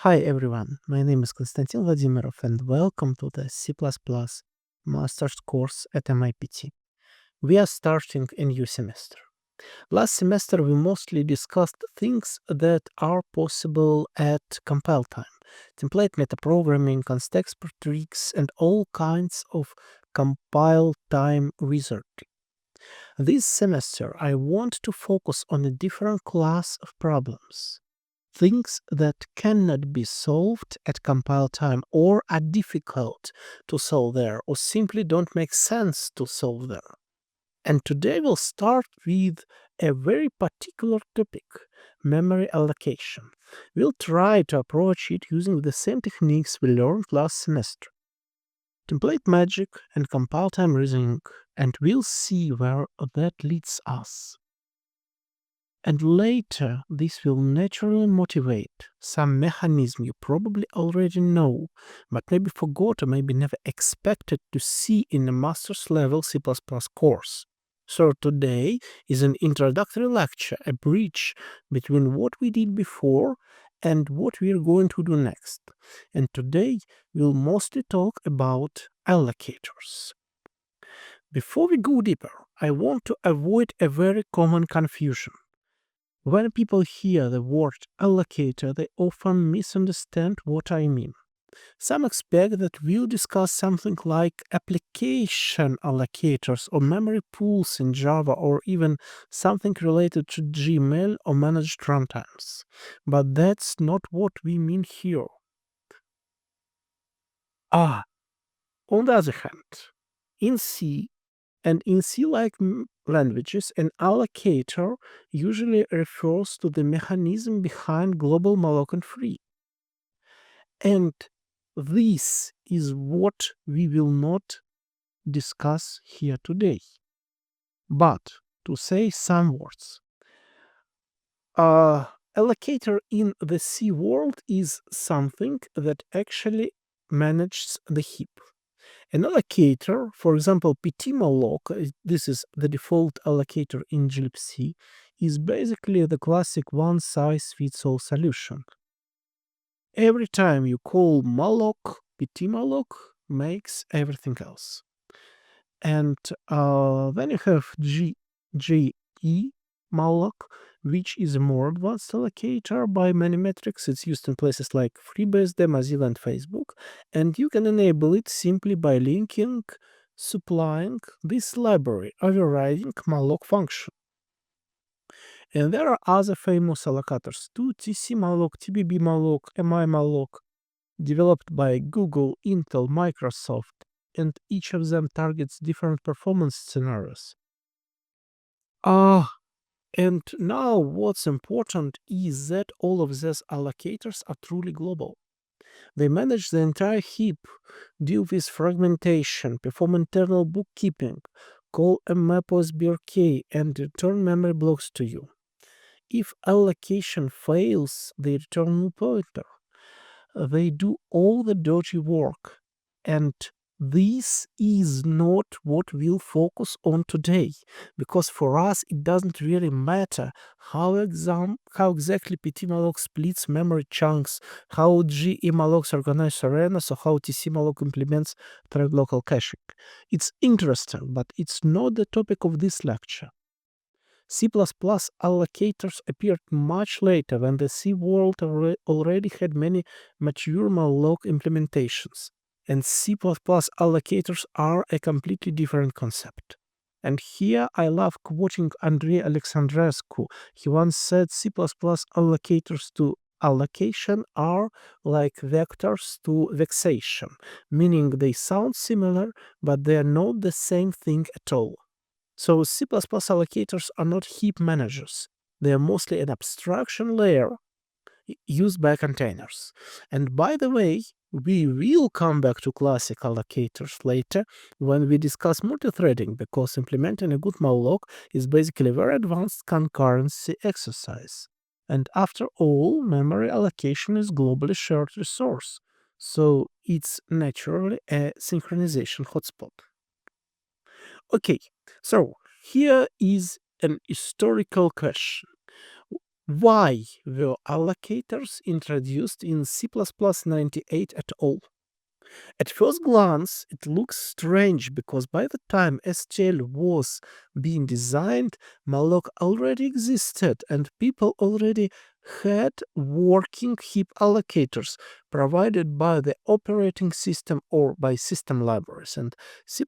Hi everyone, my name is Konstantin Vladimirov and welcome to the C++ Master's course at MIPT. We are starting a new semester. Last semester we mostly discussed things that are possible at compile time, template metaprogramming, context tricks, and all kinds of compile time wizardry. This semester I want to focus on a different class of problems. Things that cannot be solved at compile time or are difficult to solve there or simply don't make sense to solve there. And today we'll start with a very particular topic, memory allocation. We'll try to approach it using the same techniques we learned last semester. Template magic and compile time reasoning, and we'll see where that leads us. And later, this will naturally motivate some mechanism you probably already know, but maybe forgot or maybe never expected to see in a master's level C++ course. So today is an introductory lecture, a bridge between what we did before and what we are going to do next. And today we'll mostly talk about allocators. Before we go deeper, I want to avoid a very common confusion. When people hear the word allocator, they often misunderstand what I mean. Some expect that we'll discuss something like application allocators or memory pools in Java or even something related to Gmail or managed runtimes. But that's not what we mean here. On the other hand, in C, and in C-like languages, an allocator usually refers to the mechanism behind global malloc and free. And this is what we will not discuss here today. But to say some words, allocator in the C world is something that actually manages the heap. An allocator, for example, ptmalloc, this is the default allocator in glibc, is basically the classic one-size-fits-all solution. Every time you call malloc, ptmalloc makes everything else. And then you have malloc, which is a more advanced allocator by many metrics. It's used in places like FreeBSD, Mozilla, and Facebook, and you can enable it simply by supplying this library, overriding malloc function. And there are other famous allocators too, tcmalloc, tbbmalloc, mimalloc, developed by Google, Intel, Microsoft, and each of them targets different performance scenarios. And now what's important is that all of these allocators are truly global. They manage the entire heap, deal with fragmentation, perform internal bookkeeping, call a map OSBRK, and return memory blocks to you. If allocation fails, they return null pointer. They do all the dirty work, and this is not what we'll focus on today, because for us it doesn't really matter how exactly ptmalloc splits memory chunks, how gmalloc organizes arenas, or how tcmalloc implements thread local caching. It's interesting, but it's not the topic of this lecture. C++ allocators appeared much later when the C world already had many mature malloc implementations, and C++ allocators are a completely different concept. And here I love quoting Andrei Alexandrescu. He once said C++ allocators to allocation are like vectors to vexation, meaning they sound similar, but they are not the same thing at all. So C++ allocators are not heap managers. They are mostly an abstraction layer used by containers. And by the way, we will come back to classic allocators later when we discuss multithreading, because implementing a good malloc is basically a very advanced concurrency exercise. And after all, memory allocation is globally shared resource, so it's naturally a synchronization hotspot. Okay, so here is an historical question. Why were allocators introduced in C++ 98 at all? At first glance, it looks strange because by the time STL was being designed, malloc already existed and people already had working heap allocators provided by the operating system or by system libraries. And C++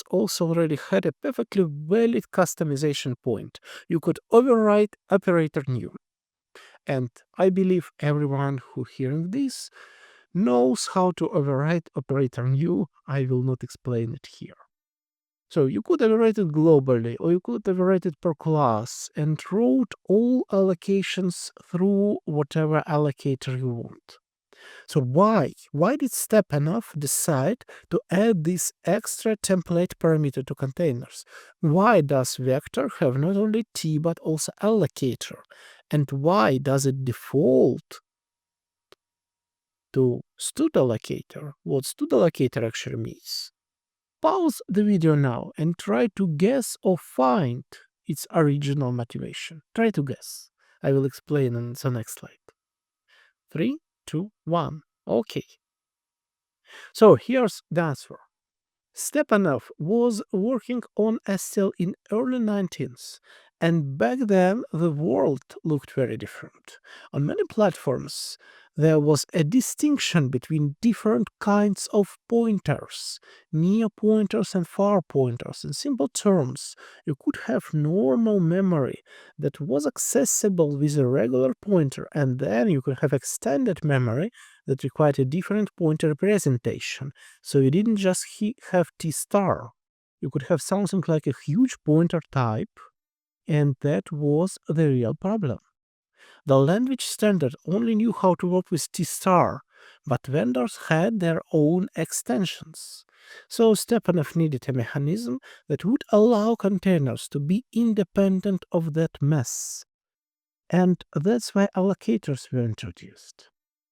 also already had a perfectly valid customization point. You could override operator new. And I believe everyone who hearing this knows how to override operator new. I will not explain it here. So you could override it globally, or you could override it per class and route all allocations through whatever allocator you want. So why did Stepanov decide to add this extra template parameter to containers? Why does vector have not only t but also allocator? And why does it default to stud allocator? What stud allocator actually means? Pause the video now and try to guess or find its original motivation. Try to guess. I will explain in the next slide. 3, 2, 1. Okay. So here's the answer. Stepanov was working on STL in early 19th, and back then the world looked very different. On many platforms, there was a distinction between different kinds of pointers, near pointers and far pointers. In simple terms, you could have normal memory that was accessible with a regular pointer, and then you could have extended memory that required a different pointer representation. So you didn't just have T star. You could have something like a huge pointer type, and that was the real problem. The language standard only knew how to work with T star, but vendors had their own extensions. So Stepanov needed a mechanism that would allow containers to be independent of that mess. And that's why allocators were introduced.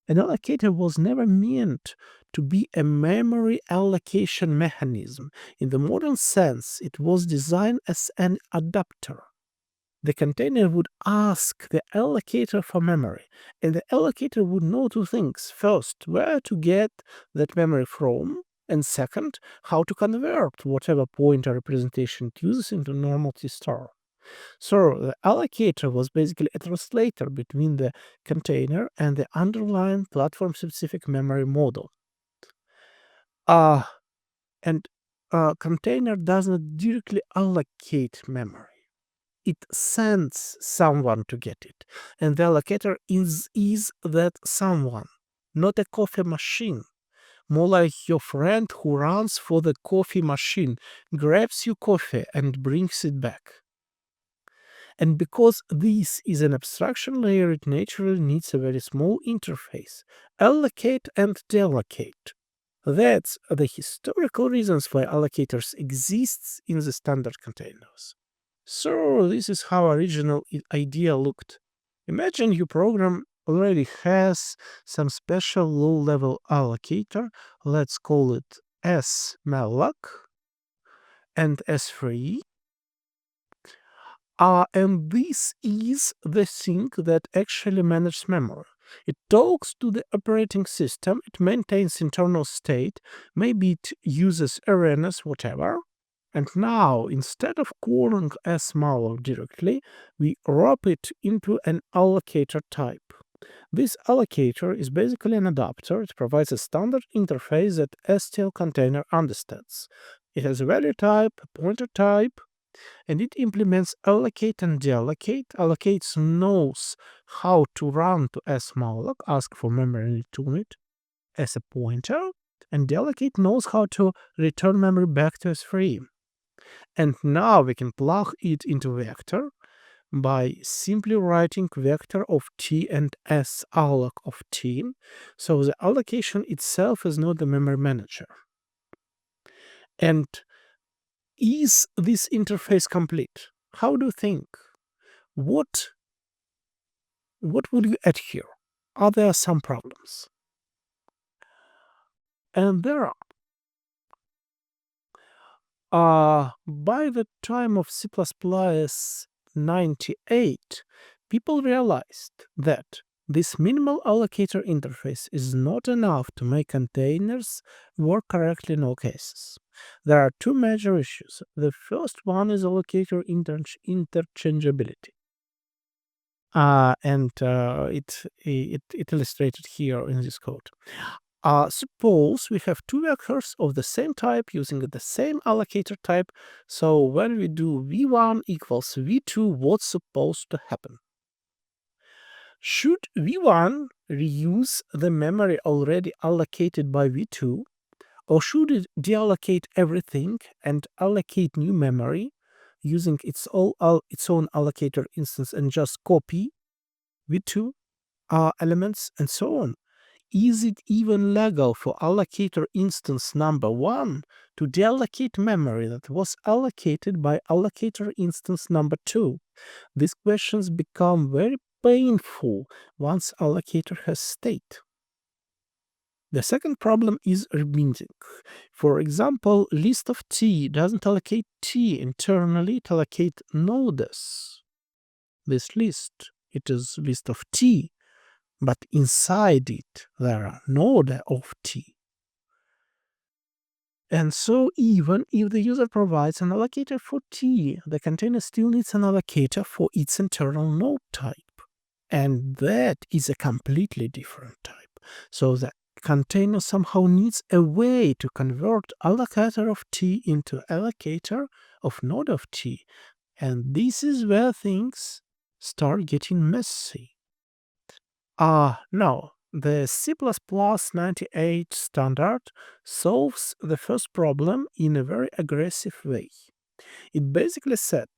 An allocator was never meant to be a memory allocation mechanism. In the modern sense, it was designed as an adapter. The container would ask the allocator for memory, and the allocator would know two things. First, where to get that memory from, and second, how to convert whatever pointer representation it uses into normal T star. So the allocator was basically a translator between the container and the underlying platform-specific memory model. And container does not directly allocate memory. It sends someone to get it, and the allocator is that someone, not a coffee machine. More like your friend who runs for the coffee machine, grabs your coffee and brings it back. And because this is an abstraction layer, it naturally needs a very small interface. Allocate and deallocate. That's the historical reasons why allocators exist in the standard containers. So this is how original idea looked. Imagine your program already has some special low-level allocator. Let's call it smalloc and s3. And this is the thing that actually manages memory. It talks to the operating system, it maintains internal state, maybe it uses arenas, whatever. And now, instead of calling smalloc directly, we wrap it into an allocator type. This allocator is basically an adapter. It provides a standard interface that STL container understands. It has a value type, a pointer type, and it implements allocate and deallocate. Allocate knows how to run to smalloc, ask for memory and return it as a pointer, and deallocate knows how to return memory back to s3. And now we can plug it into vector by simply writing vector of t and salloc of t. So the allocation itself is not the memory manager. And is this interface complete? How do you think? What would you add here? Are there some problems? And there are. By the time of C++ 98, people realized that this minimal allocator interface is not enough to make containers work correctly in all cases. There are two major issues. The first one is allocator interchangeability. It illustrated here in this code. Suppose we have two vectors of the same type using the same allocator type. So when we do v1 equals v2, what's supposed to happen? Should v1 reuse the memory already allocated by v2, or should it deallocate everything and allocate new memory using its own allocator instance and just copy v2 elements and so on? Is it even legal for allocator instance number 1 to deallocate memory that was allocated by allocator instance number 2? These questions become very painful once allocator has state. The second problem is rebinding. For example, list of t doesn't allocate t internally, it allocates nodes. This list, it is list of t, but inside it there are nodes of t. And so even if the user provides an allocator for t, the container still needs an allocator for its internal node type. And that is a completely different type. So the container somehow needs a way to convert allocator of t into allocator of node of t. And this is where things start getting messy. Now, the C++98 standard solves the first problem in a very aggressive way. It basically said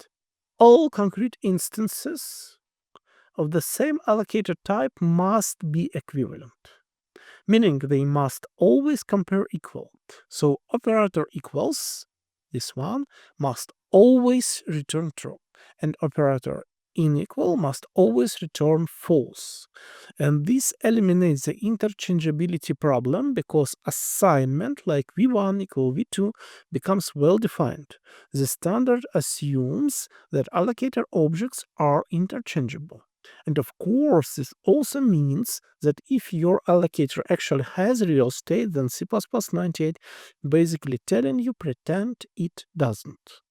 all concrete instances of the same allocator type must be equivalent, meaning they must always compare equal. So operator equals, this one, must always return true, and operator unequal must always return false. And this eliminates the interchangeability problem because assignment like v1 equal v2 becomes well defined. The standard assumes that allocator objects are interchangeable. And of course, this also means that if your allocator actually has real state, then C++98 basically telling you pretend it doesn't.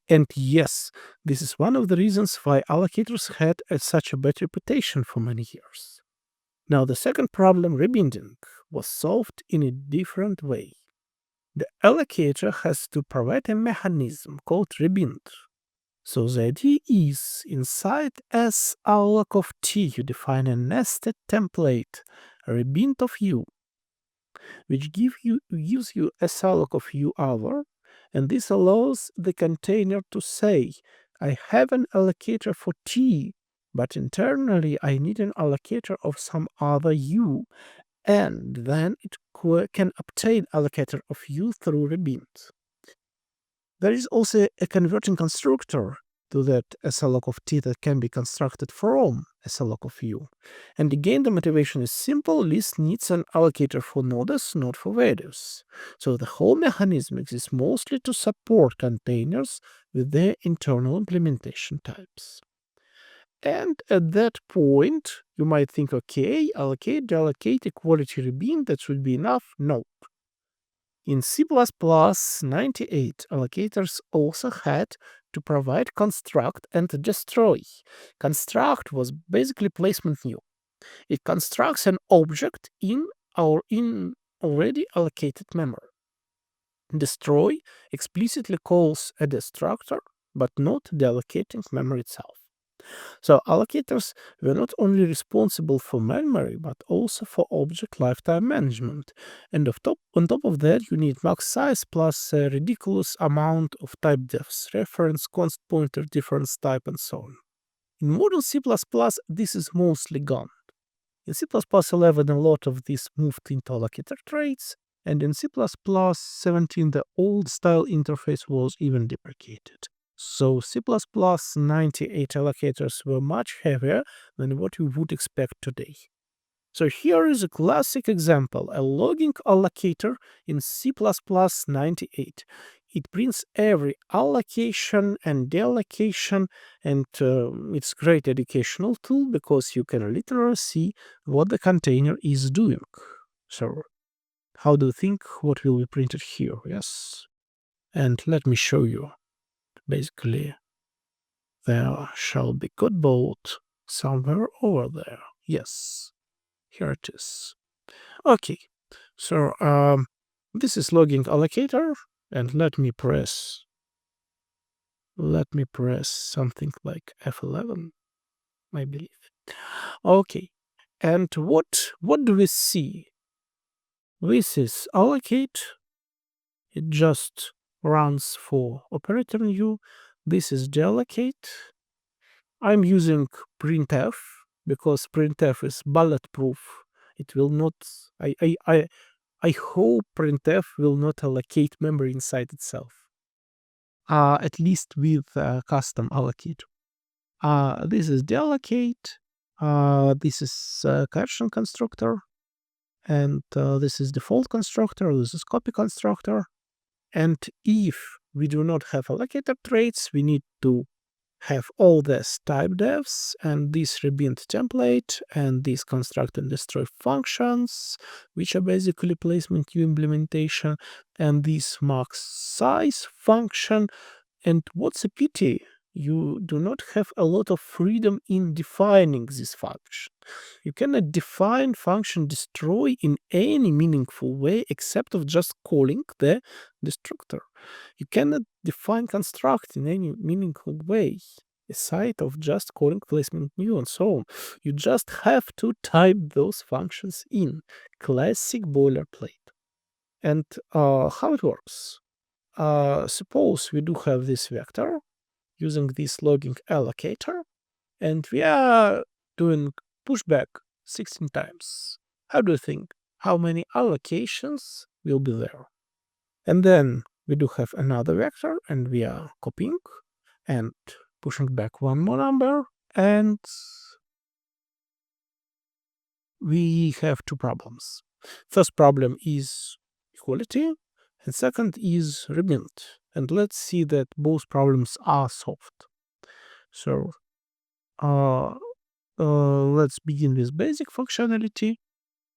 And yes, this is one of the reasons why allocators had such a bad reputation for many years. Now, the second problem, rebinding, was solved in a different way. The allocator has to provide a mechanism called rebind. So the idea is, inside salloc of t, you define a nested template, a rebind of u, which gives you a salloc of u hour, and this allows the container to say, I have an allocator for t, but internally I need an allocator of some other u, and then it can obtain allocator of u through rebind. There is also a converting constructor to that salloc of t that can be constructed from a salloc of u. And again, the motivation is simple. List needs an allocator for nodes, not for values. So the whole mechanism exists mostly to support containers with their internal implementation types. And at that point, you might think, okay, allocate, deallocate, equality, rebind, that should be enough. No. In C++98, allocators also had to provide construct and destroy. Construct was basically placement new. It constructs an object in already allocated memory. Destroy explicitly calls a destructor, but not deallocating memory itself. So allocators were not only responsible for memory, but also for object lifetime management. And on top of that, you need max size plus a ridiculous amount of type defs, reference, const pointer, difference type, and so on. In modern C++, this is mostly gone. In C++11, a lot of this moved into allocator traits, and in C++17, the old style interface was even deprecated. So C++98 allocators were much heavier than what you would expect today. So here is a classic example, a logging allocator in C++98. it prints every allocation and deallocation, and it's a great educational tool because you can literally see what the container is doing. So how do you think what will be printed here? Yes. And let me show you. Basically, there shall be code bolt somewhere over there. Yes, here it is. Okay, so this is logging allocator, and let me press something like F11, I believe. Okay, and what do we see? This is allocate. It just runs for operator new. This is deallocate. I'm using printf because printf is bulletproof. It will not. I hope printf will not allocate memory inside itself. At least with custom allocate. This is deallocate. This is caption constructor, and this is default constructor. This is copy constructor. And if we do not have allocator traits, we need to have all this type devs and this rebind template and these construct and destroy functions, which are basically placement queue implementation, and this max size function. And what's a pity? You do not have a lot of freedom in defining this function. You cannot define function destroy in any meaningful way except of just calling the destructor. You cannot define construct in any meaningful way aside of just calling placement new and so on. You just have to type those functions in. Classic boilerplate. And how it works? Suppose we do have this vector using this logging allocator, and we are doing pushback 16 times. How do you think? How many allocations will be there? And then we do have another vector, and we are copying and pushing back one more number, and we have two problems. First problem is equality, and second is rebind. And let's see that both problems are solved. So let's begin with basic functionality.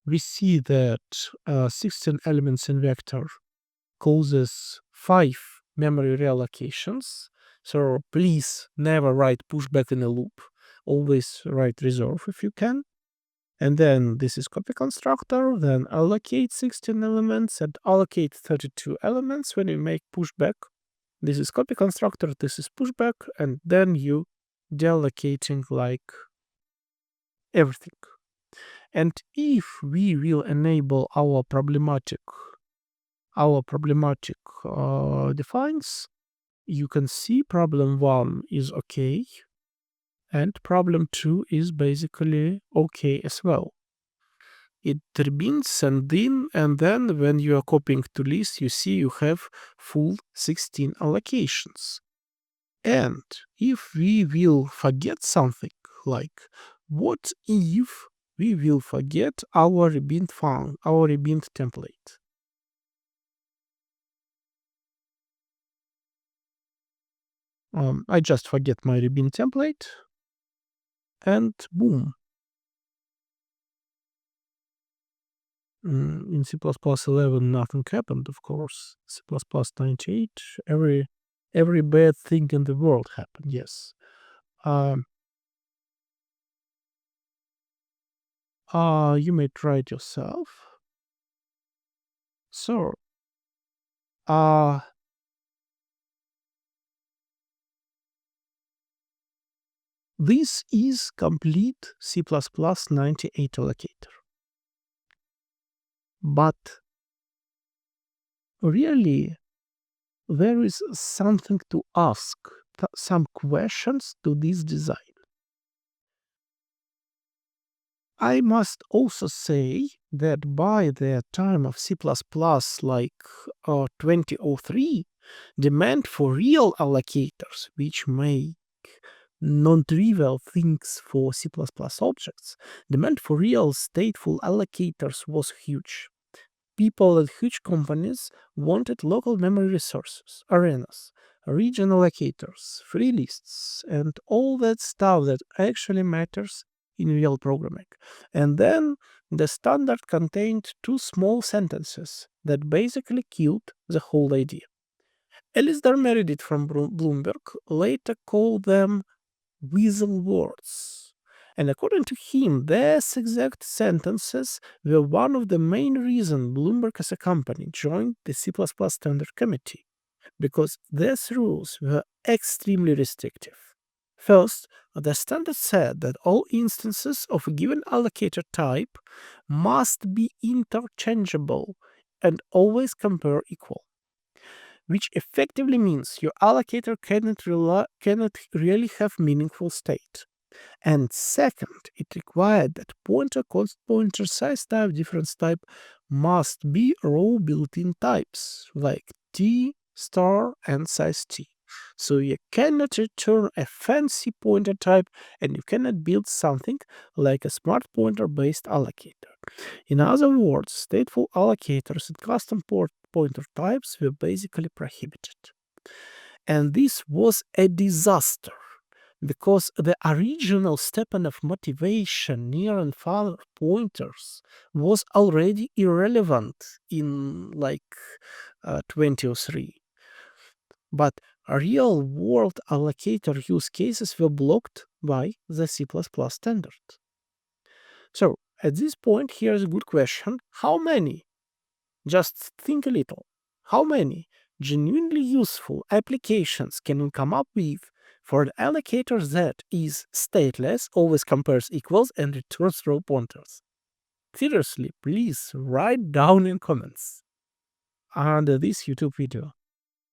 We see that 16 elements in vector causes 5 memory reallocations. So please never write pushback in a loop. Always write reserve if you can. And then this is copy constructor, then allocate 16 elements and allocate 32 elements when you make pushback. This is copy constructor, this is pushback, and then you deallocating like everything. And if we will enable our problematic defines, you can see problem 1 is okay, and problem 2 is basically okay as well. It rebinds and then when you are copying to list, you see you have full 16 allocations. And if we will forget something, like what if we will forget our rebind template? I just forget my rebind template, and boom. In C++ 11, nothing happened, of course. C++ 98, every bad thing in the world happened, yes. You may try it yourself. So, this is complete C++ 98 allocator. But really, there is something to ask, some questions to this design. I must also say that by the time of C++ like 2003, demand for real allocators, which make non-trivial things for C++ objects, demand for real stateful allocators was huge. people and huge companies wanted local memory resources, arenas, regional allocators, free lists, and all that stuff that actually matters in real programming. And then the standard contained two small sentences that basically killed the whole idea. Alistair Meredith from Bloomberg later called them Weasel Words. And according to him, these exact sentences were one of the main reasons Bloomberg as a company joined the C++ Standard Committee, because these rules were extremely restrictive. First, the standard said that all instances of a given allocator type must be interchangeable and always compare equal, which effectively means your allocator cannot really have meaningful state. And second, it required that pointer, const pointer, size type, difference type must be raw built-in types like t, star, and size t. So you cannot return a fancy pointer type, and you cannot build something like a smart pointer based allocator. In other words, stateful allocators and custom pointer types were basically prohibited. And this was a disaster, because the original statement of motivation, near and far pointers, was already irrelevant in 2003. But real world allocator use cases were blocked by the C++ standard. So at this point, here's a good question. How many? Just think a little. How many genuinely useful applications can we come up with for an allocator that is stateless, always compares equals, and returns raw pointers? Seriously, please write down in comments under this YouTube video,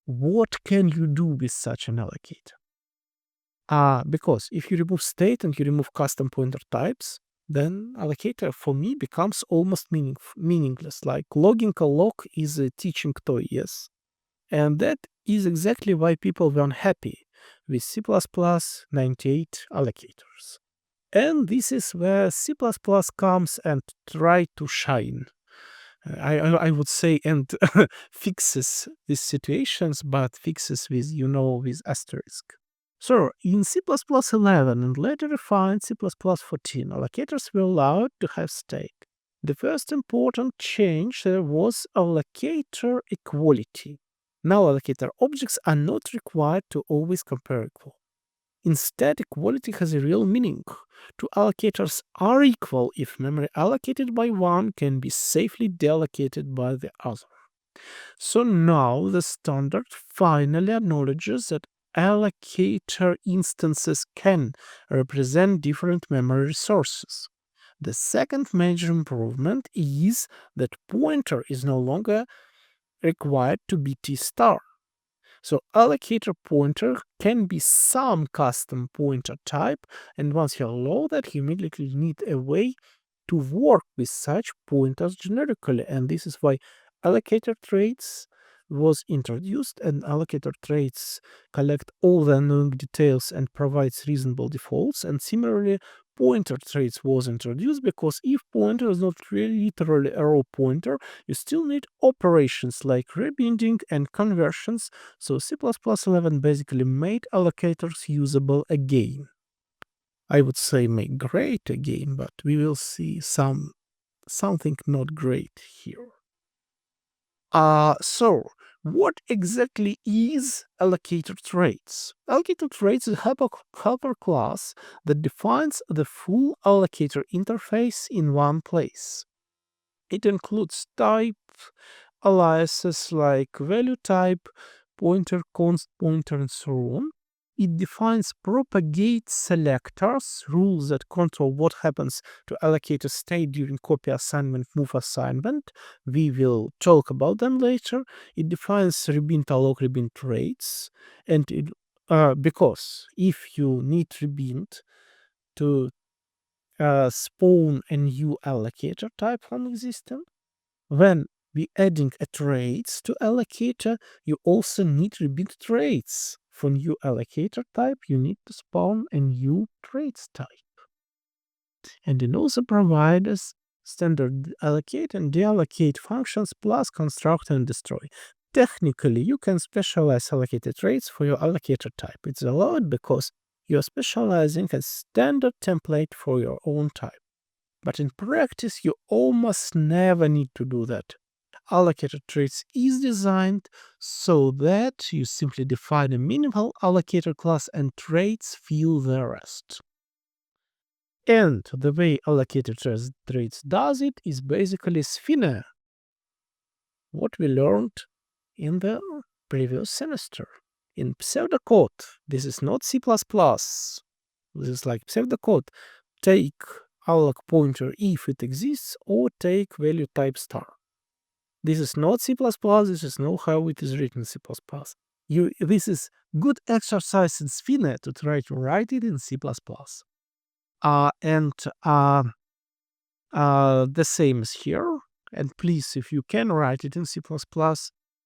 what can you do with such an allocator? Because if you remove state and you remove custom pointer types, then allocator for me becomes almost meaningless. Like logging a log is a teaching toy, yes? And that is exactly why people were unhappy with C++ 98 allocators. And this is where C++ comes and try to shine. I would say, and fixes these situations, but fixes with, with asterisk. So in C++ 11 and later refined C++ 14, allocators were allowed to have state. The first important change was allocator equality. Now allocator objects are not required to always compare equal. Instead, equality has a real meaning. Two allocators are equal if memory allocated by one can be safely deallocated by the other. So now the standard finally acknowledges that allocator instances can represent different memory resources. The second major improvement is that pointer is no longer required to be t star. So allocator pointer can be some custom pointer type, and once you allow that, you immediately need a way to work with such pointers generically, and this is why allocator traits was introduced, and allocator traits collect all the unknown details and provides reasonable defaults. And similarly, pointer traits was introduced because if pointer is not really literally a raw pointer, you still need operations like rebinding and conversions. So C++ 11 basically made allocators usable again. I would say make great again, but we will see something not great here. So what exactly is allocator traits? Allocator traits is a helper class that defines the full allocator interface in one place. It includes type, aliases like value type, pointer, const pointer, and so on. It defines propagate selectors, rules that control what happens to allocator state during copy assignment, move assignment. We will talk about them later. It defines rebind, alloc, rebind traits, and because if you need rebind to spawn a new allocator type from existing, when we adding a traits to allocator, you also need rebind traits. For new allocator type, you need to spawn a new traits type. And it also provides standard allocate and deallocate functions plus construct and destroy. Technically, you can specialize allocated traits for your allocator type. It's allowed because you're specializing a standard template for your own type. But in practice, you almost never need to do that. Allocator traits is designed so that you simply define a minimal allocator class and traits fill the rest. And the way allocator traits does it is basically sphere, what we learned in the previous semester. In pseudocode, this is not C++. This is like pseudocode. Take alloc pointer if it exists, or take value type star. This is not C++, this is not how it is written in C++. This is good exercise in sphere to try to write it in C++. The same is here. And please, if you can write it in C++,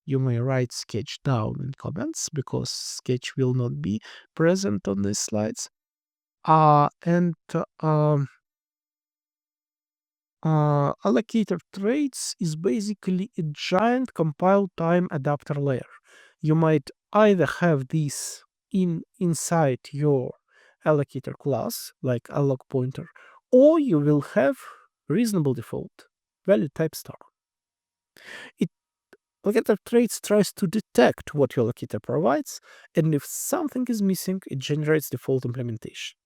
you may write sketch down in comments, because sketch will not be present on these slides. Allocator traits is basically a giant compile time adapter layer. You might either have this inside your allocator class, like alloc pointer, or you will have reasonable default value type star. Allocator traits tries to detect what your allocator provides, and if something is missing, it generates default implementation.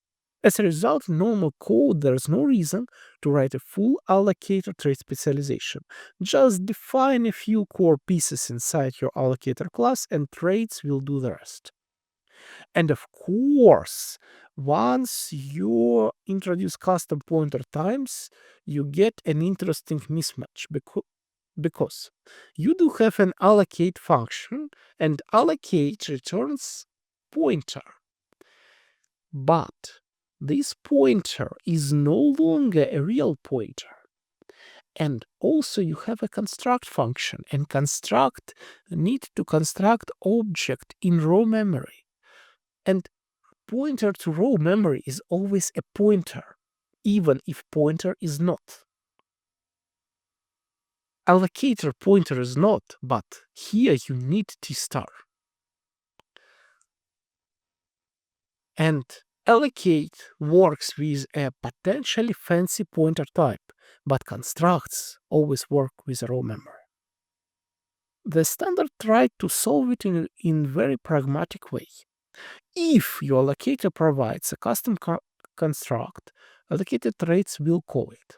As a result, in normal code, there is no reason to write a full allocator trait specialization. Just define a few core pieces inside your allocator class, and traits will do the rest. And of course, once you introduce custom pointer times, you get an interesting mismatch, because you do have an allocate function, and allocate returns pointer. But this pointer is no longer a real pointer. And also you have a construct function, and construct need to construct object in raw memory. And pointer to raw memory is always a pointer, even if pointer is not. Allocator pointer is not, but here you need T star. And allocate works with a potentially fancy pointer type, but constructs always work with raw memory. The standard tried to solve it in very pragmatic way. If your allocator provides a custom construct, allocated traits will call it.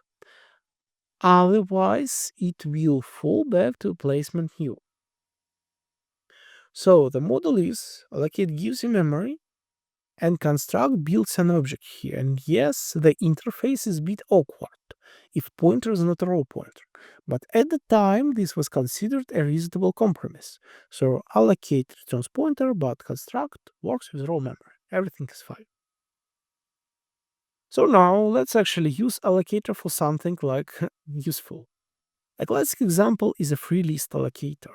Otherwise, it will fall back to placement new. So the model is allocate gives you memory, and construct builds an object here. And yes, the interface is a bit awkward if pointer is not a raw pointer. But at the time, this was considered a reasonable compromise. So allocate returns pointer, but construct works with raw memory. Everything is fine. So now let's actually use allocator for something like useful. A classic example is a Freelist allocator.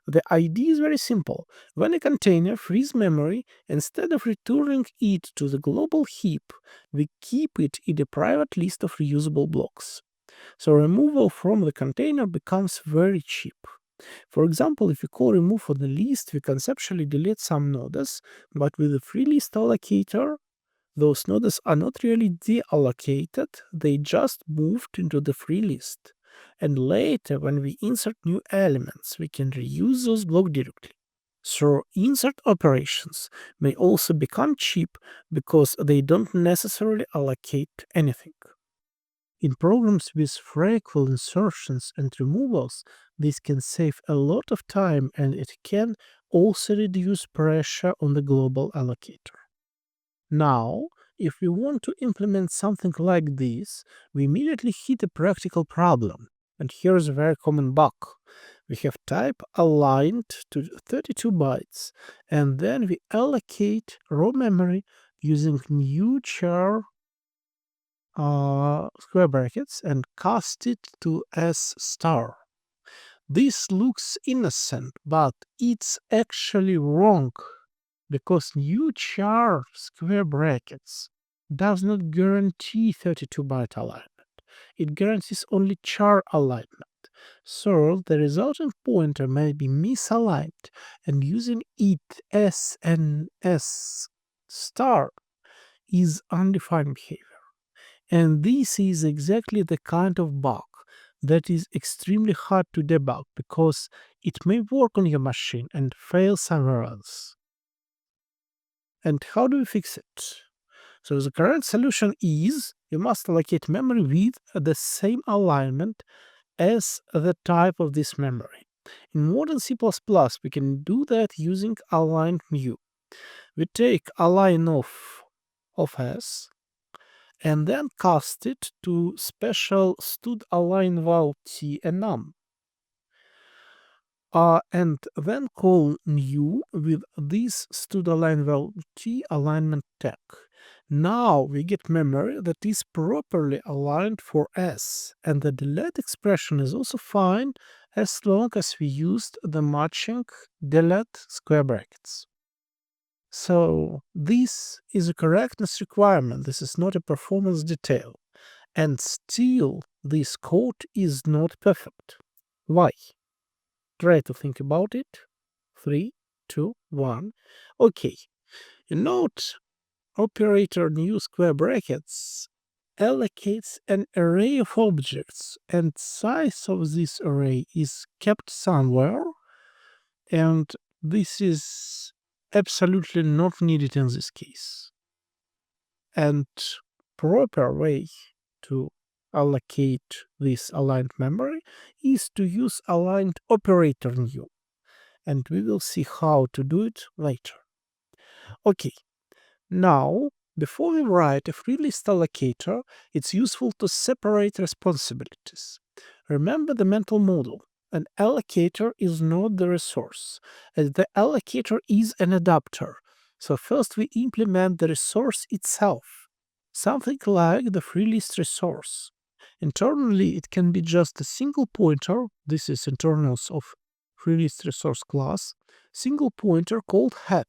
The idea is very simple. When a container frees memory, instead of returning it to the global heap, we keep it in a private list of reusable blocks. So removal from the container becomes very cheap. For example, if we call remove for the list, we conceptually delete some nodes, but with the Freelist allocator, those nodes are not really deallocated, they just moved into the free list. And later, when we insert new elements, we can reuse those blocks directly. So insert operations may also become cheap because they don't necessarily allocate anything. In programs with frequent insertions and removals, this can save a lot of time, and it can also reduce pressure on the global allocator. Now, if we want to implement something like this, we immediately hit a practical problem. And here's a very common bug. We have type aligned to 32 bytes, and then we allocate raw memory using new char square brackets and cast it to S star. This looks innocent, but it's actually wrong, because new char square brackets does not guarantee 32-byte alignment. it guarantees only char alignment. So the resulting pointer may be misaligned, and using it s and s star is undefined behavior. And this is exactly the kind of bug that is extremely hard to debug because it may work on your machine and fail somewhere else. And how do we fix it? So the current solution is you must allocate memory with the same alignment as the type of this memory. In modern C++, we can do that using align mu. We take align of s and then cast it to special stud align val t and num. And then call new with this stud align val t alignment tag. Now we get memory that is properly aligned for s, and the delete expression is also fine as long as we used the matching delete square brackets. So this is a correctness requirement, this is not a performance detail. And still, this code is not perfect. Why? Try to think about it. 3, 2, 1. Okay. Note operator new square brackets allocates an array of objects, and size of this array is kept somewhere, and this is absolutely not needed in this case. And proper way to allocate this aligned memory is to use aligned operator new, and we will see how to do it later. Okay, now before we write a Freelist allocator, it's useful to separate responsibilities. Remember the mental model. An allocator is not the resource, as the allocator is an adapter. So first we implement the resource itself, something like the Freelist resource. Internally, it can be just a single pointer. This is internals of Freelist resource class, single pointer called head.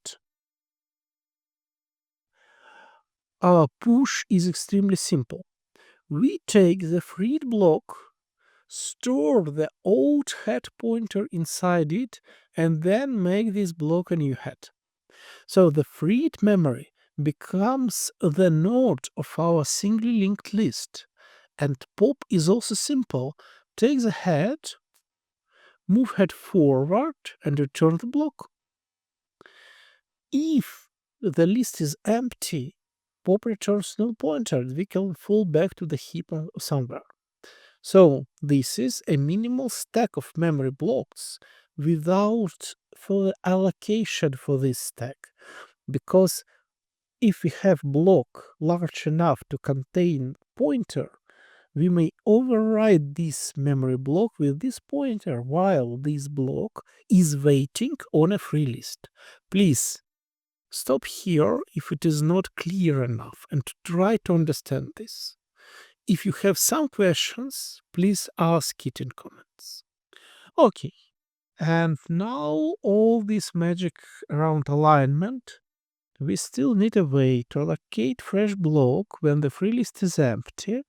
Our push is extremely simple. We take the freed block, store the old head pointer inside it, and then make this block a new head. So the freed memory becomes the node of our singly linked list. And pop is also simple. Take the head, move head forward, and return the block. If the list is empty, pop returns null pointer. We can fall back to the heap somewhere. So this is a minimal stack of memory blocks without further allocation for this stack. Because if we have block large enough to contain pointer, we may override this memory block with this pointer while this block is waiting on a free list. Please stop here if it is not clear enough and try to understand this. If you have some questions, please ask it in comments. Okay, and now all this magic around alignment, we still need a way to allocate fresh block when the free list is empty,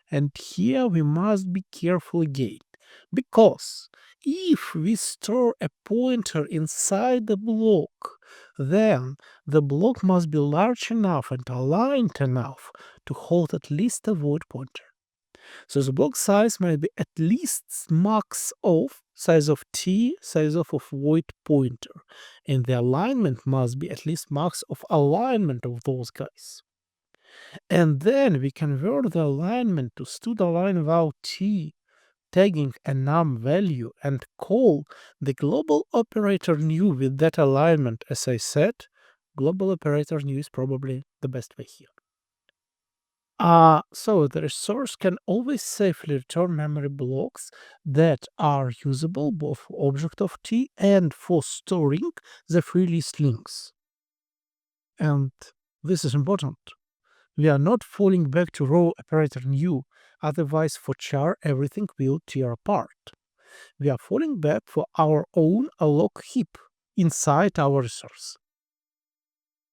and here we must be careful again, because if we store a pointer inside the block, then the block must be large enough and aligned enough to hold at least a void pointer. So the block size might be at least max of size of t, size of void pointer, and the alignment must be at least max of alignment of those guys. And then we convert the alignment to stud align val t, tagging a num value, and call the global operator new with that alignment. As I said, global operator new is probably the best way here. So the resource can always safely return memory blocks that are usable both for object of t and for storing the free list links. And this is important. We are not falling back to raw operator new, otherwise for char everything will tear apart. We are falling back for our own alloc heap inside our resource.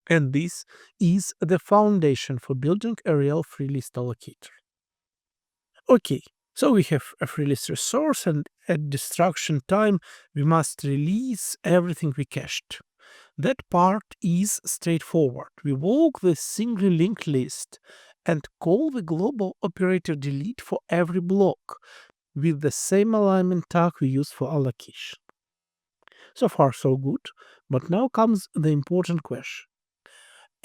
And this is the foundation for building a real free list allocator. Okay, so we have a freelist resource, and at destruction time, we must release everything we cached. That part is straightforward. We walk the single linked list and call the global operator delete for every block with the same alignment tag we use for allocation. So far, so good, but now comes the important question.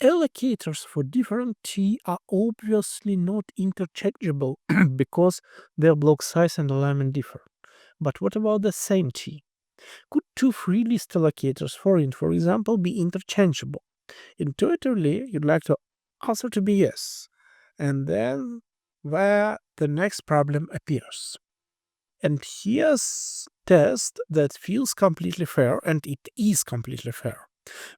Allocators for different T are obviously not interchangeable because their block size and alignment differ. But what about the same T? Could two free list allocators for int, for example, be interchangeable? Intuitively, you'd like to answer to be yes. And then where the next problem appears. And here's test that feels completely fair, and it is completely fair.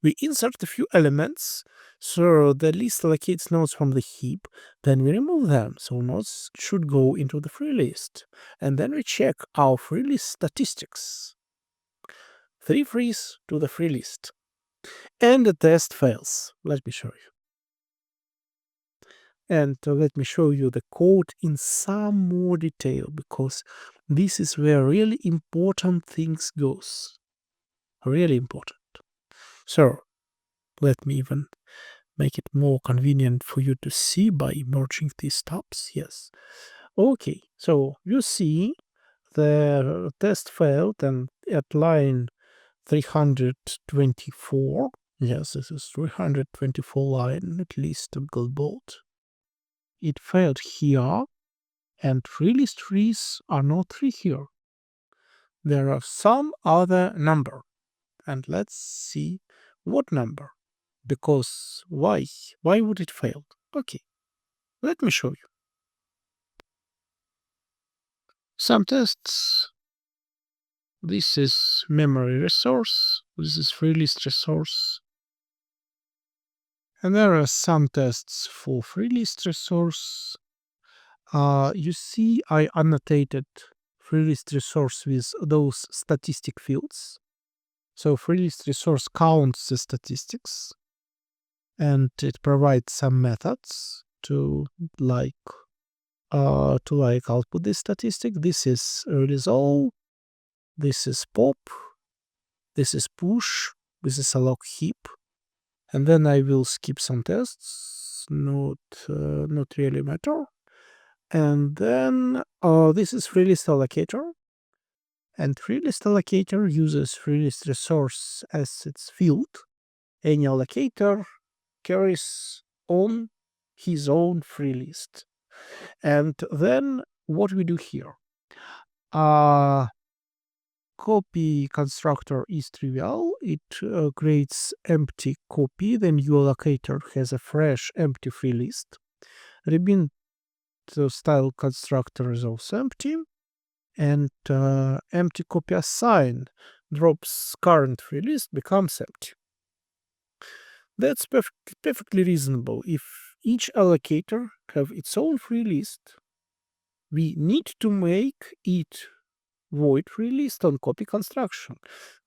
We insert a few elements, so the list allocates nodes from the heap, then we remove them, so nodes should go into the free list. And then we check our free list statistics. 3 frees to the free list. And the test fails. Let me show you. And let me show you the code in some more detail, because this is where really important things goes. Really important. So let me even make it more convenient for you to see by merging these tabs. Yes. Okay, so you see the test failed, and at line 324, yes, this is 324 line, at least a gold bolt. It failed here, and freelist trees are not 3 here. There are some other number, and let's see what number. Because why? Why would it fail? Okay, let me show you. Some tests. This is memory resource. This is freelist resource. And there are some tests for freelist resource. You see, I annotated freelist resource with those statistic fields. So freelist resource counts the statistics, and it provides some methods to output this statistic. This is resolve, this is pop, this is push, this is alloc heap, and then I will skip some tests, not really matter. And then this is freelist allocator, and freelist allocator uses freelist resource as its field. Any allocator carries on his own freelist. And then what we do here? Copy constructor is trivial. It creates empty copy. Then your allocator has a fresh empty free list. Rebind style constructor is also empty. And empty copy assign drops current free list, becomes empty. That's perfectly reasonable. If each allocator have its own free list, we need to make it void free list on copy construction.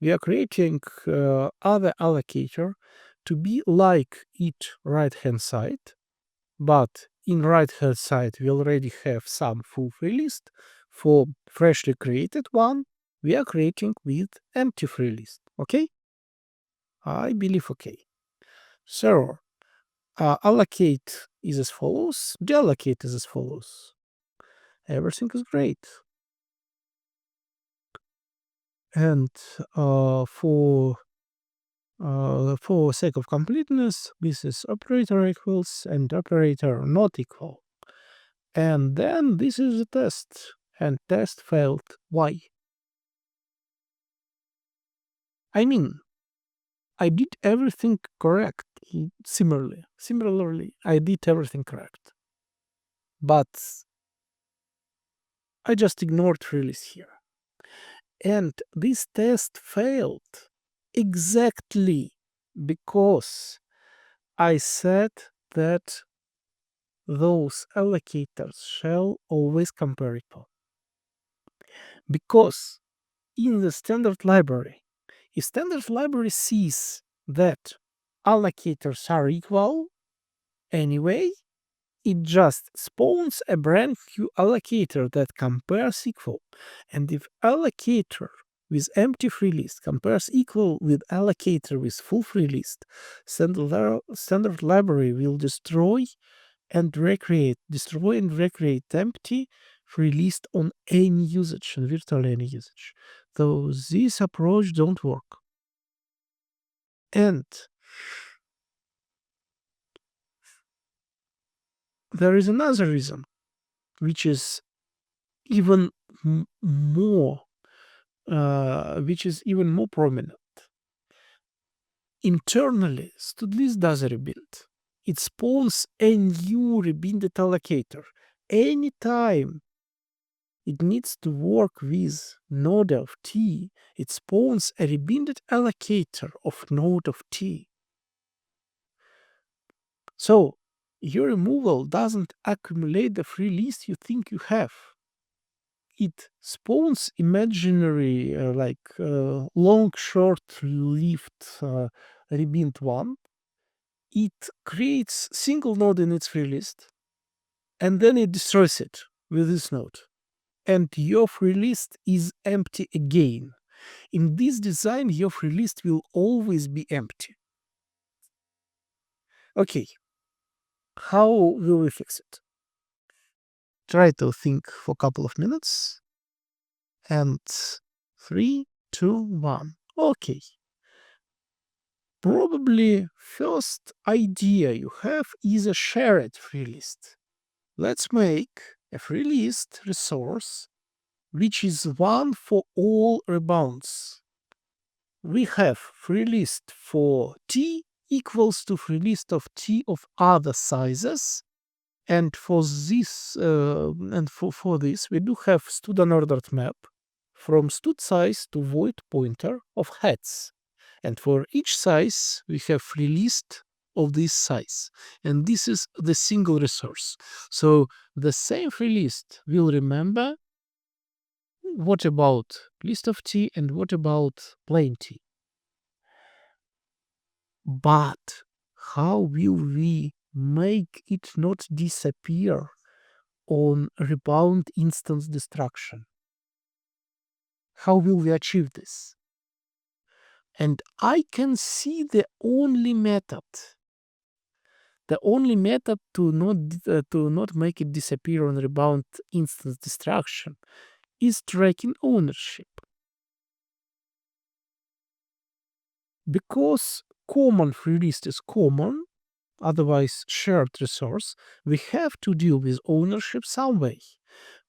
We are creating other allocator to be like it right hand side, but in right hand side we already have some full free list. For freshly created one, we are creating with empty free list. Okay? I believe okay. So allocate is as follows, deallocate is as follows. Everything is great. And for sake of completeness, this is operator equals and operator not equal. And then this is the test, and test failed. Why? I mean, I did everything correct. Similarly, I did everything correct. But I just ignored freelist here. And this test failed exactly because I said that those allocators shall always compare equal. Because in the standard library, if standard library sees that allocators are equal anyway, it just spawns a brand new allocator that compares equal. And if allocator with empty free list compares equal with allocator with full free list, standard library will destroy and recreate empty free list on any usage, on virtually any usage. So this approach don't work. And there is another reason, which is even more prominent. Internally, Studlist does a rebuild. It spawns a new rebinded allocator anytime it needs to work with node of t. It spawns a rebinded allocator of node of t. So your removal doesn't accumulate the free list you think you have. It spawns imaginary long short-lived rebind one. It creates single node in its free list, and then it destroys it with this node. And your free list is empty again. In this design, your free list will always be empty. Okay, how will we fix it? Try to think for a couple of minutes. And 3, 2, 1. Okay. Probably first idea you have is a shared free list. Let's make a free list resource which is one for all rebounds. We have free list for t equals to free list of t of other sizes, and for this we do have stud unordered map from stud size to void pointer of heads. And for each size, we have free list of this size. And this is the single resource. So the same free list will remember what about list of t and what about plain t. But how will we make it not disappear on rebound instance destruction? How will we achieve this? And I can see the only method to not make it disappear on rebound instance destruction is tracking ownership. Because common free list is common, otherwise shared resource, we have to deal with ownership some way.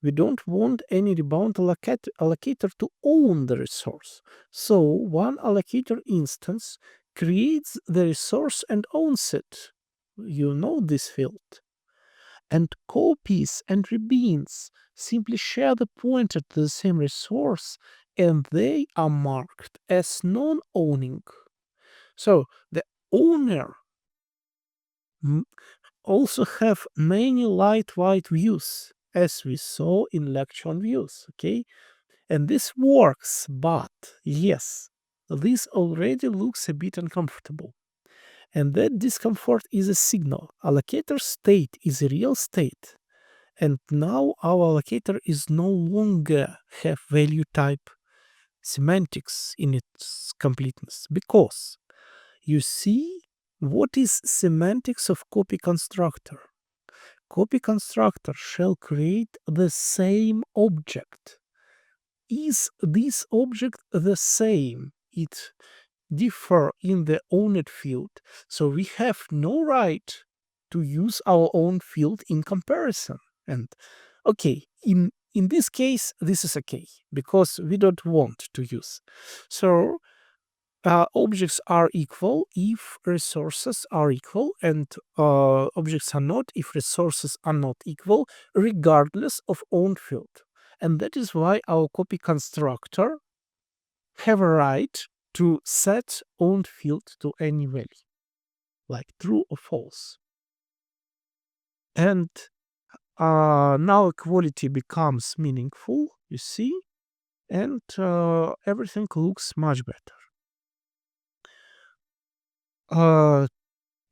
We don't want any rebound allocator to own the resource. So one allocator instance creates the resource and owns it. You know this field. And copies and rebinds simply share the pointer to the same resource, and they are marked as non-owning. So the owner also have many lightweight views, as we saw in lecture on views, okay? And this works, but yes, this already looks a bit uncomfortable. And that discomfort is a signal. Allocator state is a real state. And now our allocator is no longer have value type semantics in its completeness. Because you see, what is semantics of copy constructor? Copy constructor shall create the same object. Is this object the same? It differ in the owned field, so we have no right to use our own field in comparison. And okay, in this case, this is okay because we don't want to use. So objects are equal if resources are equal, and objects are not if resources are not equal, regardless of own field. And that is why our copy constructor have a right to set owned field to any value, like true or false. And now equality becomes meaningful, you see, and everything looks much better.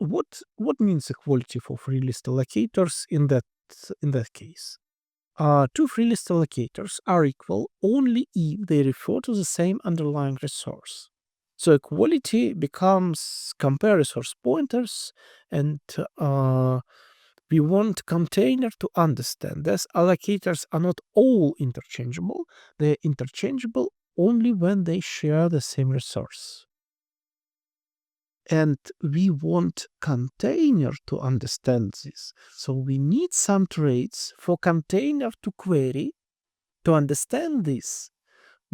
what means equality for Freelist allocators in that case? Two Freelist allocators are equal only if they refer to the same underlying resource. So equality becomes compare resource pointers, and we want container to understand that allocators are not all interchangeable. They're interchangeable only when they share the same resource. And we want container to understand this. So we need some traits for container to query to understand this,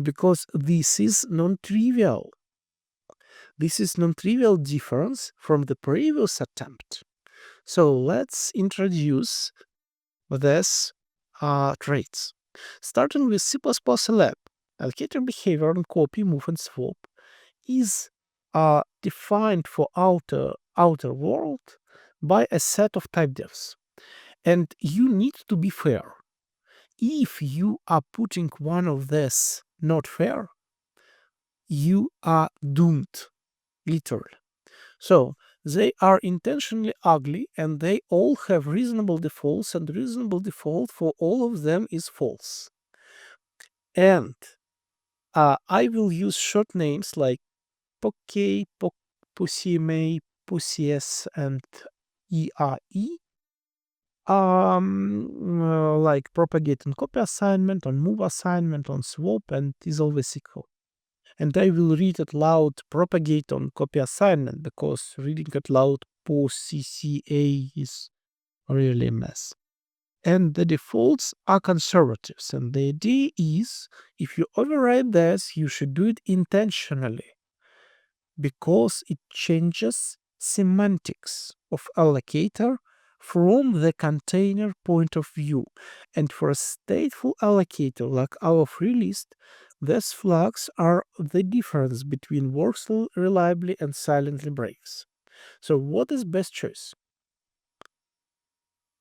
because this is non-trivial. This is non-trivial difference from the previous attempt. So let's introduce these traits. Starting with C++11, allocator behavior on copy, move, and swap is defined for outer world by a set of type defs. And you need to be fair. If you are putting one of these not fair, you are doomed, literally. So they are intentionally ugly, and they all have reasonable defaults, and reasonable default for all of them is false. And I will use short names like Poke, Pussy, Pussies, and ERE. Like propagate on copy assignment, on move assignment, on swap, and is always equal. And I will read it loud propagate on copy assignment, because reading it loud POCCA is really a mess. And the defaults are conservatives. And the idea is, if you override this, you should do it intentionally, because it changes semantics of allocator from the container point of view. And for a stateful allocator like our Freelist, these flags are the difference between works reliably and silently breaks. So what is best choice?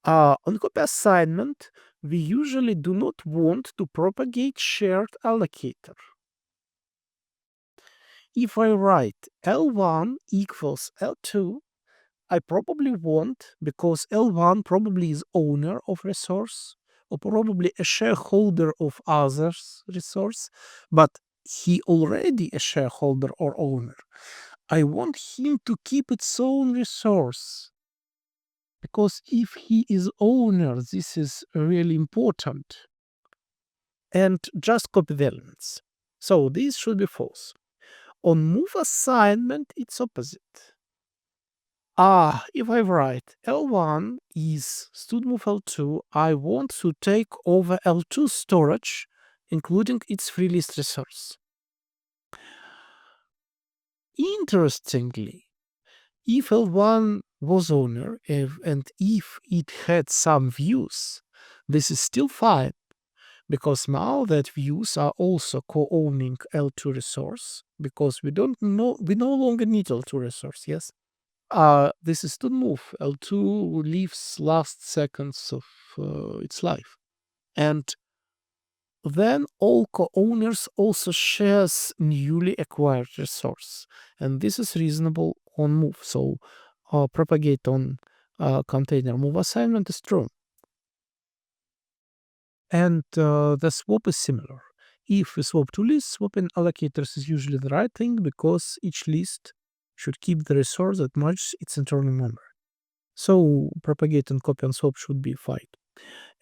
On copy assignment, we usually do not want to propagate shared allocator. If I write L1 equals L2, I probably want, because L1 probably is owner of resource, or probably a shareholder of others resource, but he already a shareholder or owner. I want him to keep its own resource, because if he is owner, this is really important. And just copy the elements. So this should be false. On move assignment, it's opposite. If I write L1 is studmove L2, I want to take over L2 storage, including its Freelist resource. Interestingly, if L1 was owner and if it had some views, this is still fine, because now that views are also co-owning L2 resource, because we no longer need L2 resource, yes? This is to move. L2 lives last seconds of its life. And then all co-owners also shares newly acquired resource. And this is reasonable on move. So propagate on container move assignment is true. And the swap is similar. If we swap two lists, swapping allocators is usually the right thing, because each list should keep the resource that matches its internal memory. So propagate and copy and swap should be fine.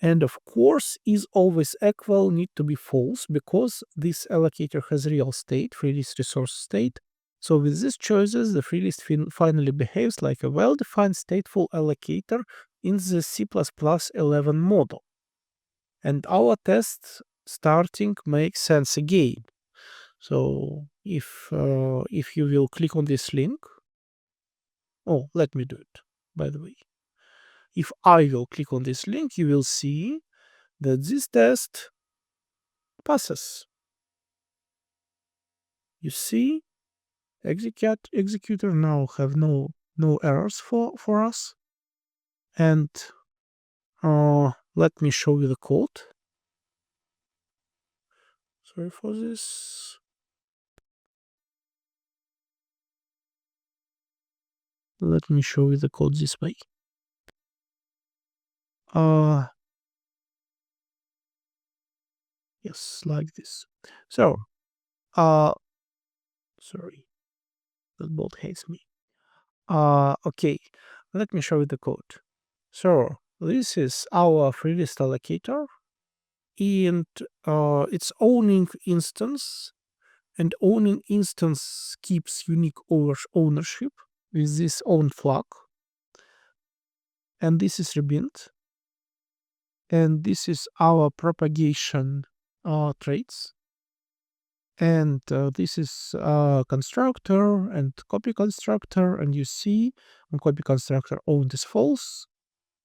And of course, is always equal need to be false, because this allocator has real state, Freelist resource state. So with these choices, the Freelist finally behaves like a well-defined stateful allocator in the C++11 model. And our test starting makes sense again. So if you will click on this link, let me do it, by the way. If I will click on this link, you will see that this test passes. You see, executor now have no errors for us. And let me show you the code. Sorry for this. Let me show you the code this way. Yes, like this. So, sorry, that bot hates me. Okay, let me show you the code. So, this is our Freelist allocator, and it's owning instance, and owning instance keeps unique ownership with this own flag, and this is rebind, and this is our propagation traits. And this is constructor and copy constructor, and you see on copy constructor owned is false,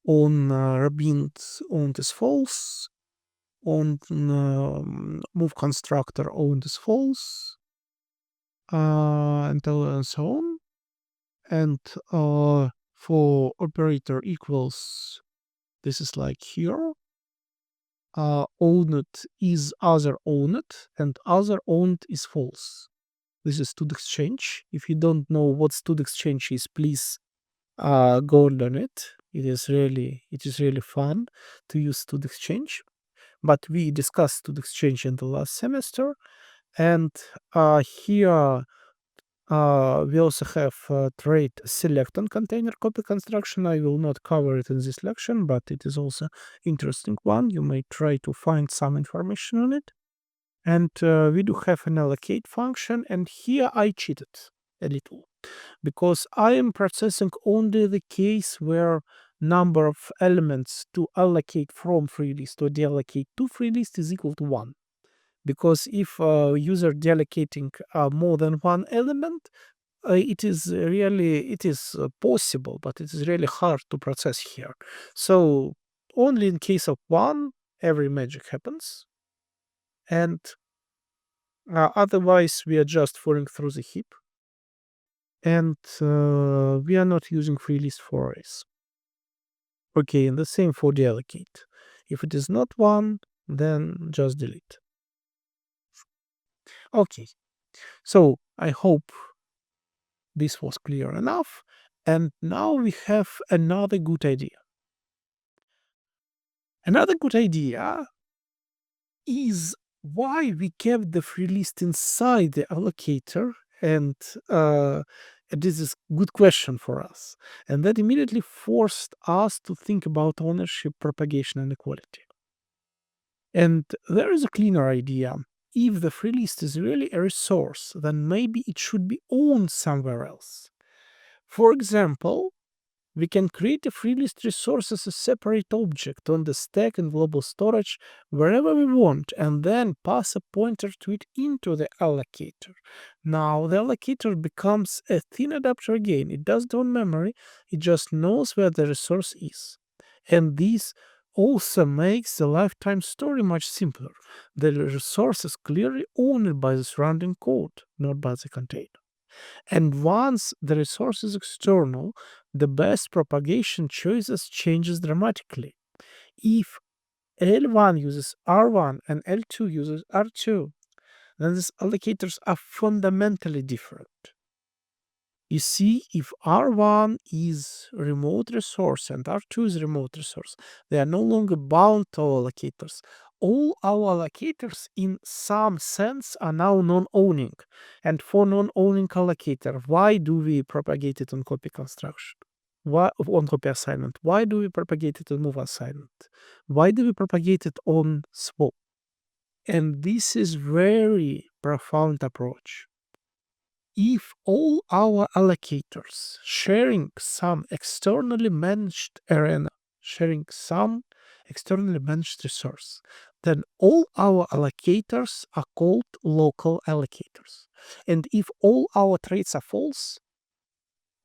on rebind owned is false, on move constructor owned is false, and so on. And for operator equals, this is like here, owned is other owned, and other owned is false. This is stud exchange. If you don't know what stud exchange is, please go learn it. It is really fun to use stud exchange. But we discussed stud exchange in the last semester, and here we also have trait select on container copy construction. I will not cover it in this lecture, but it is also interesting one. You may try to find some information on it. And we do have an allocate function, and here I cheated a little because I am processing only the case where number of elements to allocate from free list or deallocate to free list is equal to 1. Because if user deallocating more than one element, it is possible, but it is really hard to process here. So only in case of one, every magic happens, and otherwise we are just falling through the heap, and we are not using free list for arrays. Okay, and the same for deallocate. If it is not one, then just delete. Okay, so I hope this was clear enough. And now we have another good idea. Another good idea is why we kept the free list inside the allocator. And this is a good question for us. And that immediately forced us to think about ownership, propagation, and equality. And there is a cleaner idea. If the free list is really a resource, then maybe it should be owned somewhere else. For example, we can create a free list resource as a separate object on the stack in global storage wherever we want, and then pass a pointer to it into the allocator. Now the allocator becomes a thin adapter again. It doesn't own memory, it just knows where the resource is. And this also makes the lifetime story much simpler. The resource is clearly owned by the surrounding code, not by the container. And once the resource is external, the best propagation choices changes dramatically. If L1 uses R1 and L2 uses R2, then these allocators are fundamentally different. You see, if R1 is remote resource and R2 is remote resource, they are no longer bound to allocators. All our allocators in some sense are now non-owning. And for non-owning allocator, why do we propagate it on copy construction? Why on copy assignment? Why do we propagate it on move assignment? Why do we propagate it on swap? And this is very profound approach. If all our allocators sharing some externally managed arena, sharing some externally managed resource, then all our allocators are called local allocators. And if all our traits are false,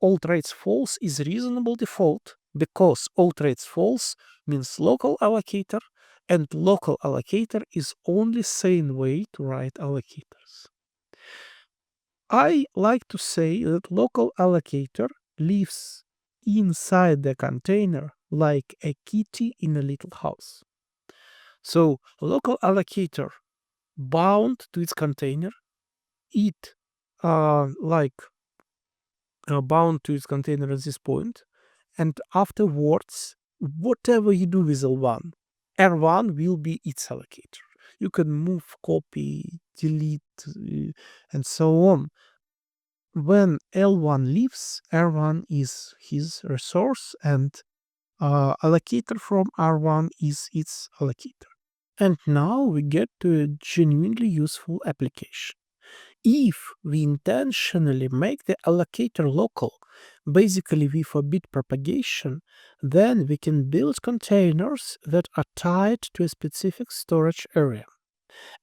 all traits false is reasonable default, because all traits false means local allocator, and local allocator is only sane way to write allocators. I like to say that local allocator lives inside the container like a kitty in a little house. So local allocator bound to its container, it like bound to its container at this point, and afterwards, whatever you do with L1, R1 will be its allocator. You can move, copy, delete, and so on. When L1 leaves, R1 is his resource, and allocator from R1 is its allocator. And now we get to a genuinely useful application. If we intentionally make the allocator local, basically we forbid propagation, then we can build containers that are tied to a specific storage area.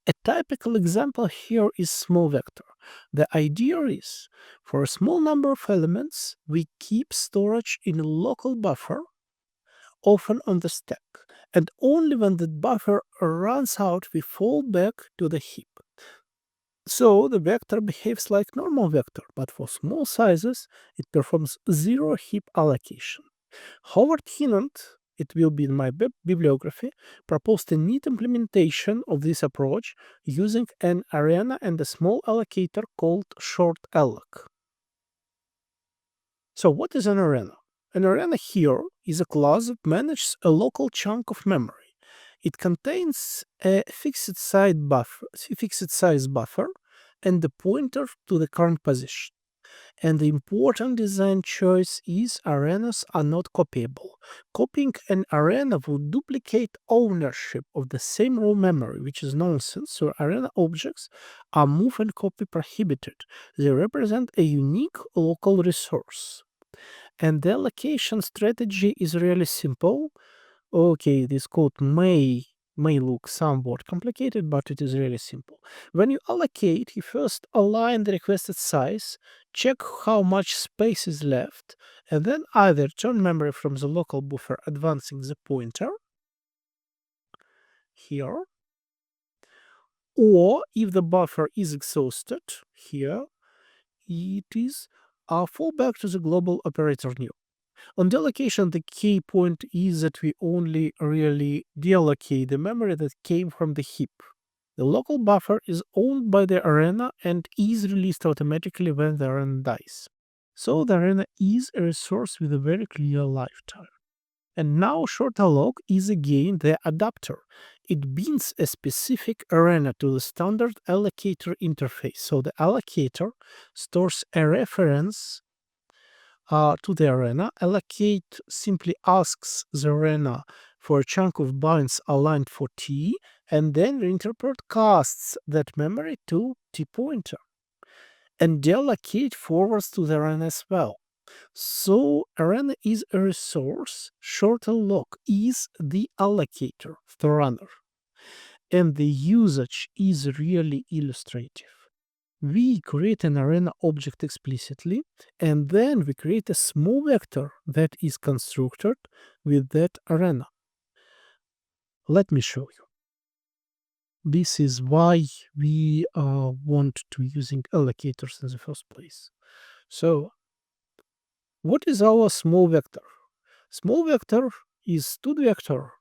A typical example here is small vector. The idea is, for a small number of elements, we keep storage in a local buffer, often on the stack, and only when the buffer runs out, we fall back to the heap. So the vector behaves like normal vector, but for small sizes, it performs zero heap allocation. Howard Hinand, it will be in my bibliography, proposed a neat implementation of this approach using an arena and a small allocator called short alloc. So what is an arena? An arena here is a class that manages a local chunk of memory. It contains a fixed size buffer and the pointer to the current position. And the important design choice is arenas are not copyable. Copying an arena would duplicate ownership of the same raw memory, which is nonsense, so arena objects are move and copy prohibited. They represent a unique local resource. And the allocation strategy is really simple. Okay, this code may look somewhat complicated, but it is really simple. When you allocate, you first align the requested size, check how much space is left, and then either turn memory from the local buffer advancing the pointer here, or if the buffer is exhausted here, it is fall back to the global operator new. On deallocation, the key point is that we only really deallocate the memory that came from the heap. The local buffer is owned by the arena and is released automatically when the arena dies. So the arena is a resource with a very clear lifetime. And now short alloc is again the adapter. It binds a specific arena to the standard allocator interface. So the allocator stores a reference to the arena. Allocate simply asks the arena for a chunk of binds aligned for t, and then reinterpret casts that memory to t pointer. And deallocate forwards to the arena as well. So arena is a resource, short alloc is the allocator, the runner. And the usage is really illustrative. We create an arena object explicitly, and then we create a small vector that is constructed with that arena. Let me show you. This is why we want to using allocators in the first place. So, what is our small vector? Small vector is std vector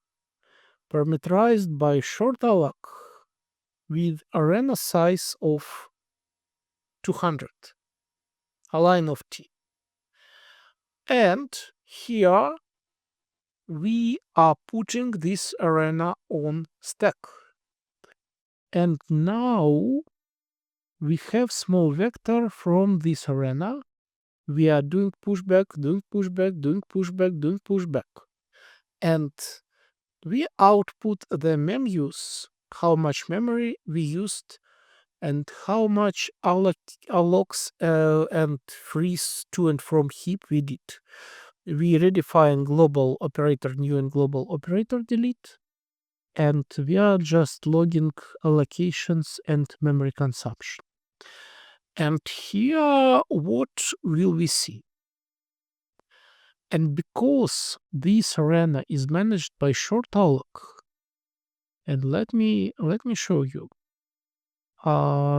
parameterized by short alloc with arena size of 200, a line of t. And here we are putting this arena on stack. And now we have small vector from this arena. We are doing pushback, doing pushback, doing pushback, doing pushback. And we output the mem-use, how much memory we used and how much allocs and frees to and from heap we did. We redefine global operator new and global operator delete, and we are just logging allocations and memory consumption. And here, what will we see? And because this arena is managed by short alloc, and let me show you.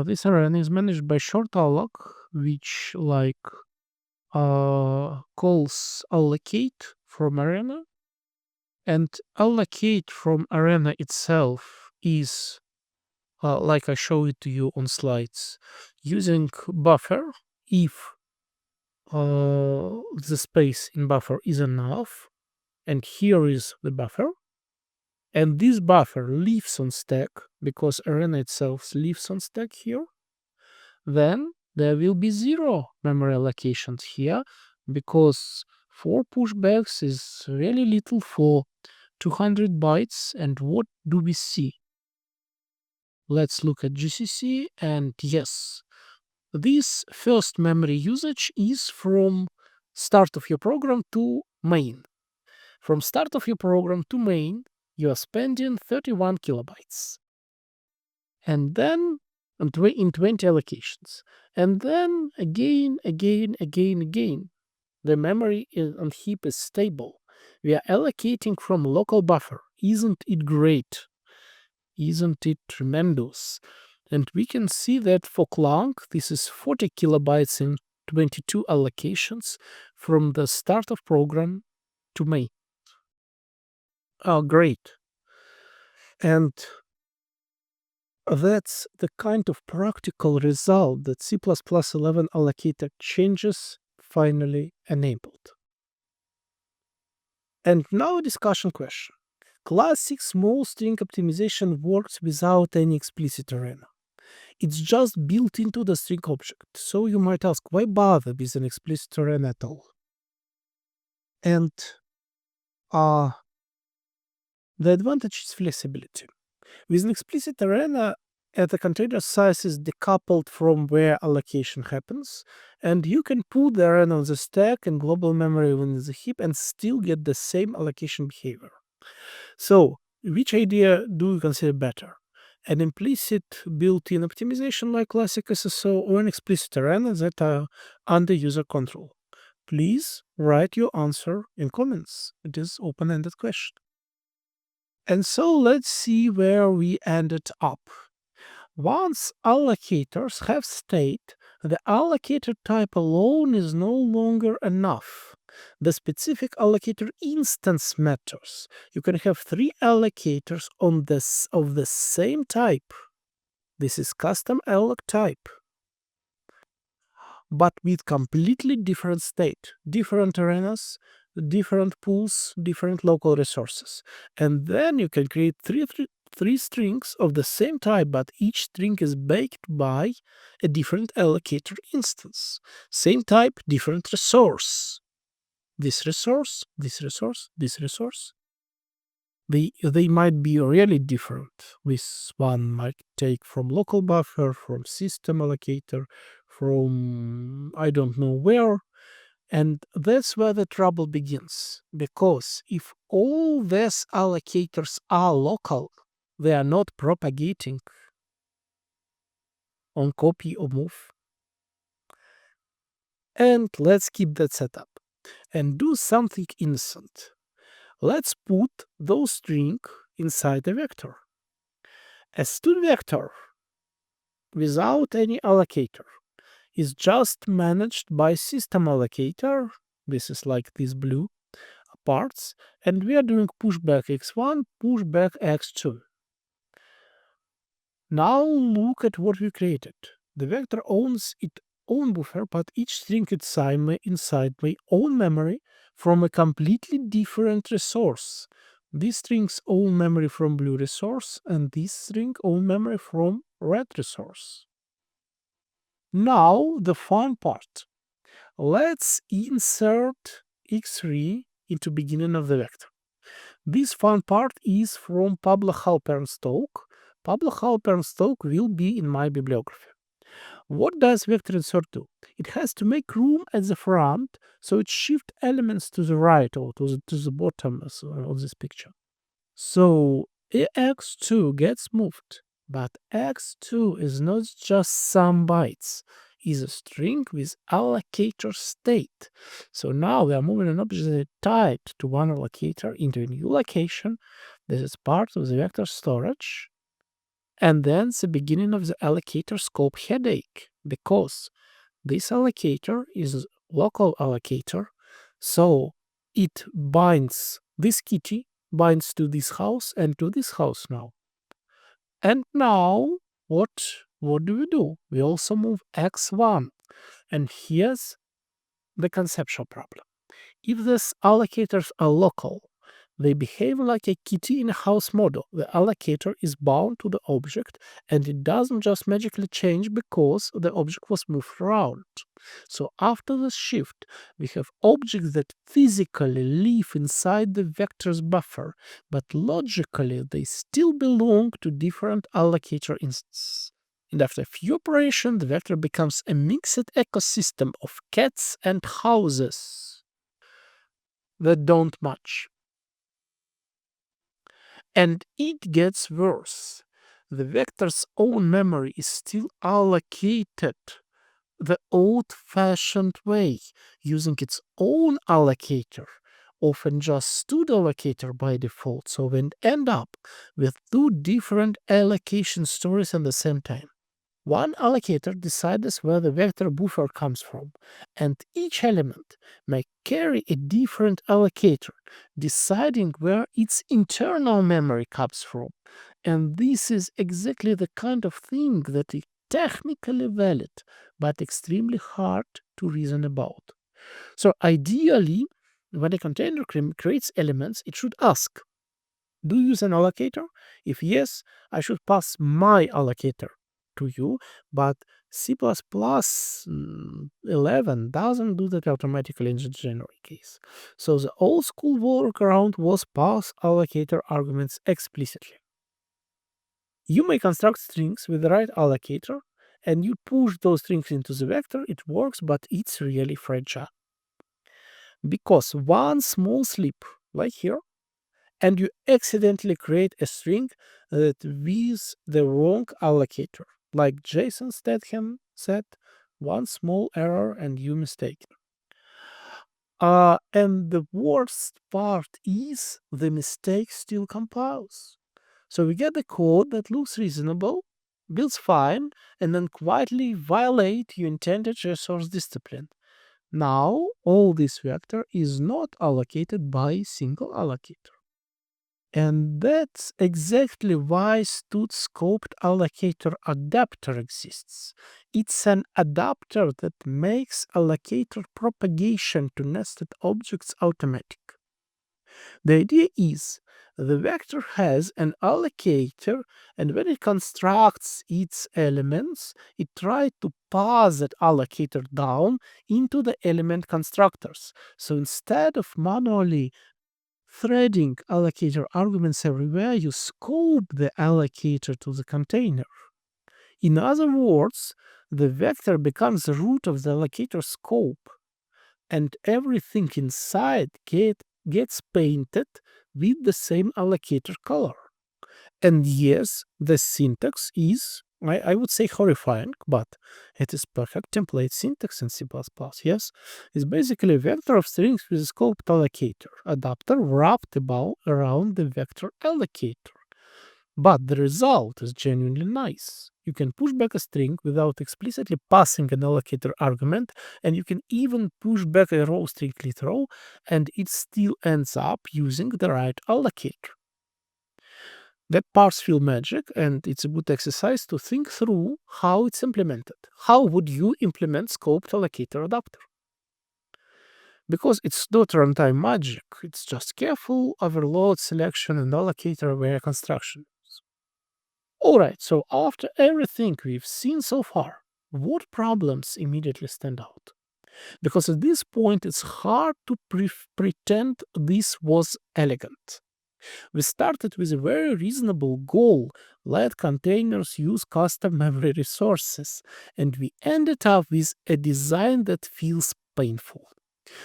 This arena is managed by short alloc, which calls allocate from arena, and allocate from arena itself is like I show it to you on slides, using buffer if the space in buffer is enough, and here is the buffer, and this buffer lives on stack because arena itself lives on stack here, then there will be 0 memory allocations here because 4 pushbacks is really little for 200 bytes. And what do we see? Let's look at GCC, and yes, this first memory usage is from start of your program to main. From start of your program to main, you are spending 31 kilobytes. And then in 20 allocations. And then again, the memory on heap is stable. We are allocating from local buffer. Isn't it great? Isn't it tremendous? And we can see that for Clang, this is 40 kilobytes in 22 allocations from the start of program to main. Oh, great. And that's the kind of practical result that C++11 allocator changes finally enabled. And now a discussion question. Classic small string optimization works without any explicit arena. It's just built into the string object. So you might ask, why bother with an explicit arena at all? And the advantage is flexibility. With an explicit arena, the container size is decoupled from where allocation happens, and you can put the arena on the stack and global memory within the heap and still get the same allocation behavior. So, which idea do you consider better? An implicit built-in optimization like classic SSO, or an explicit arena that are under user control? Please write your answer in comments. It is open-ended question. And so let's see where we ended up. Once allocators have state, the allocator type alone is no longer enough. The specific allocator instance matters. You can have 3 allocators of the same type. This is custom alloc type, but with completely different state, different arenas, different pools, different local resources. And then you can create three strings of the same type, but each string is baked by a different allocator instance. Same type, different resource. This resource, this resource, this resource. They might be really different. This one might take from local buffer, from system allocator, from I don't know where. And that's where the trouble begins. Because if all these allocators are local, they are not propagating on copy or move. And let's keep that setup and do something innocent. Let's put those string inside a vector. A std vector without any allocator is just managed by system allocator. This is like these blue parts, and we are doing pushback x1, pushback x2. Now look at what we created. The vector owns its own buffer, but each string is inside my own memory from a completely different resource. This string's own memory from blue resource, and this string own memory from red resource. Now the fun part. Let's insert x3 into beginning of the vector. This fun part is from public Halpern stock. Public Halpern stock will be in my bibliography. What does vector insert do? It has to make room at the front, so it shifts elements to the right or to the bottom of this picture. So x2 gets moved, but x2 is not just some bytes. Is a string with allocator state. So now we are moving an object tied to one allocator into a new location. This is part of the vector storage. And then the beginning of the allocator scope headache, because this allocator is local allocator. So it binds, this kitty binds to this house and to this house now. And now what do we do? We also move x1. And here's the conceptual problem. If these allocators are local, they behave like a kitty in a house model. The allocator is bound to the object and it doesn't just magically change because the object was moved around. So after the shift, we have objects that physically live inside the vector's buffer, but logically they still belong to different allocator instances. And after a few operations, the vector becomes a mixed ecosystem of cats and houses that don't match. And it gets worse. The vector's own memory is still allocated the old-fashioned way, using its own allocator, often just std allocator by default, so we end up with two different allocation stories at the same time. One allocator decides where the vector buffer comes from, and each element may carry a different allocator, deciding where its internal memory comes from. And this is exactly the kind of thing that is technically valid, but extremely hard to reason about. So ideally, when a container creates elements, it should ask, do you use an allocator? If yes, I should pass my allocator to you, but C++ 11 doesn't do that automatically in the generic case. So the old school workaround was pass allocator arguments explicitly. You may construct strings with the right allocator, and you push those strings into the vector, it works, but it's really fragile. Because one small slip, like here, and you accidentally create a string that with the wrong allocator. Like Jason Statham said, one small error and you mistake. And the worst part is the mistake still compiles. So we get the code that looks reasonable, builds fine, and then quietly violate your intended resource discipline. Now, all this vector is not allocated by a single allocator. And that's exactly why stud-scoped allocator adapter exists. It's an adapter that makes allocator propagation to nested objects automatic. The idea is the vector has an allocator, and when it constructs its elements, it tries to pass that allocator down into the element constructors. So instead of manually threading allocator arguments everywhere, you scope the allocator to the container. In other words, the vector becomes the root of the allocator scope, and everything inside gets painted with the same allocator color. And yes, the syntax is, I would say, horrifying, but it is perfect template syntax in C++. Yes, it's basically a vector of strings with a scoped allocator adapter wrapped around the vector allocator. But the result is genuinely nice. You can push back a string without explicitly passing an allocator argument, and you can even push back a row strictly throw, and it still ends up using the right allocator. That parts feel magic, and it's a good exercise to think through how it's implemented. How would you implement scoped allocator adapter? Because it's not runtime magic, it's just careful overload selection and allocator-aware construction. Alright, so after everything we've seen so far, what problems immediately stand out? Because at this point it's hard to pretend this was elegant. We started with a very reasonable goal: let containers use custom memory resources, and we ended up with a design that feels painful.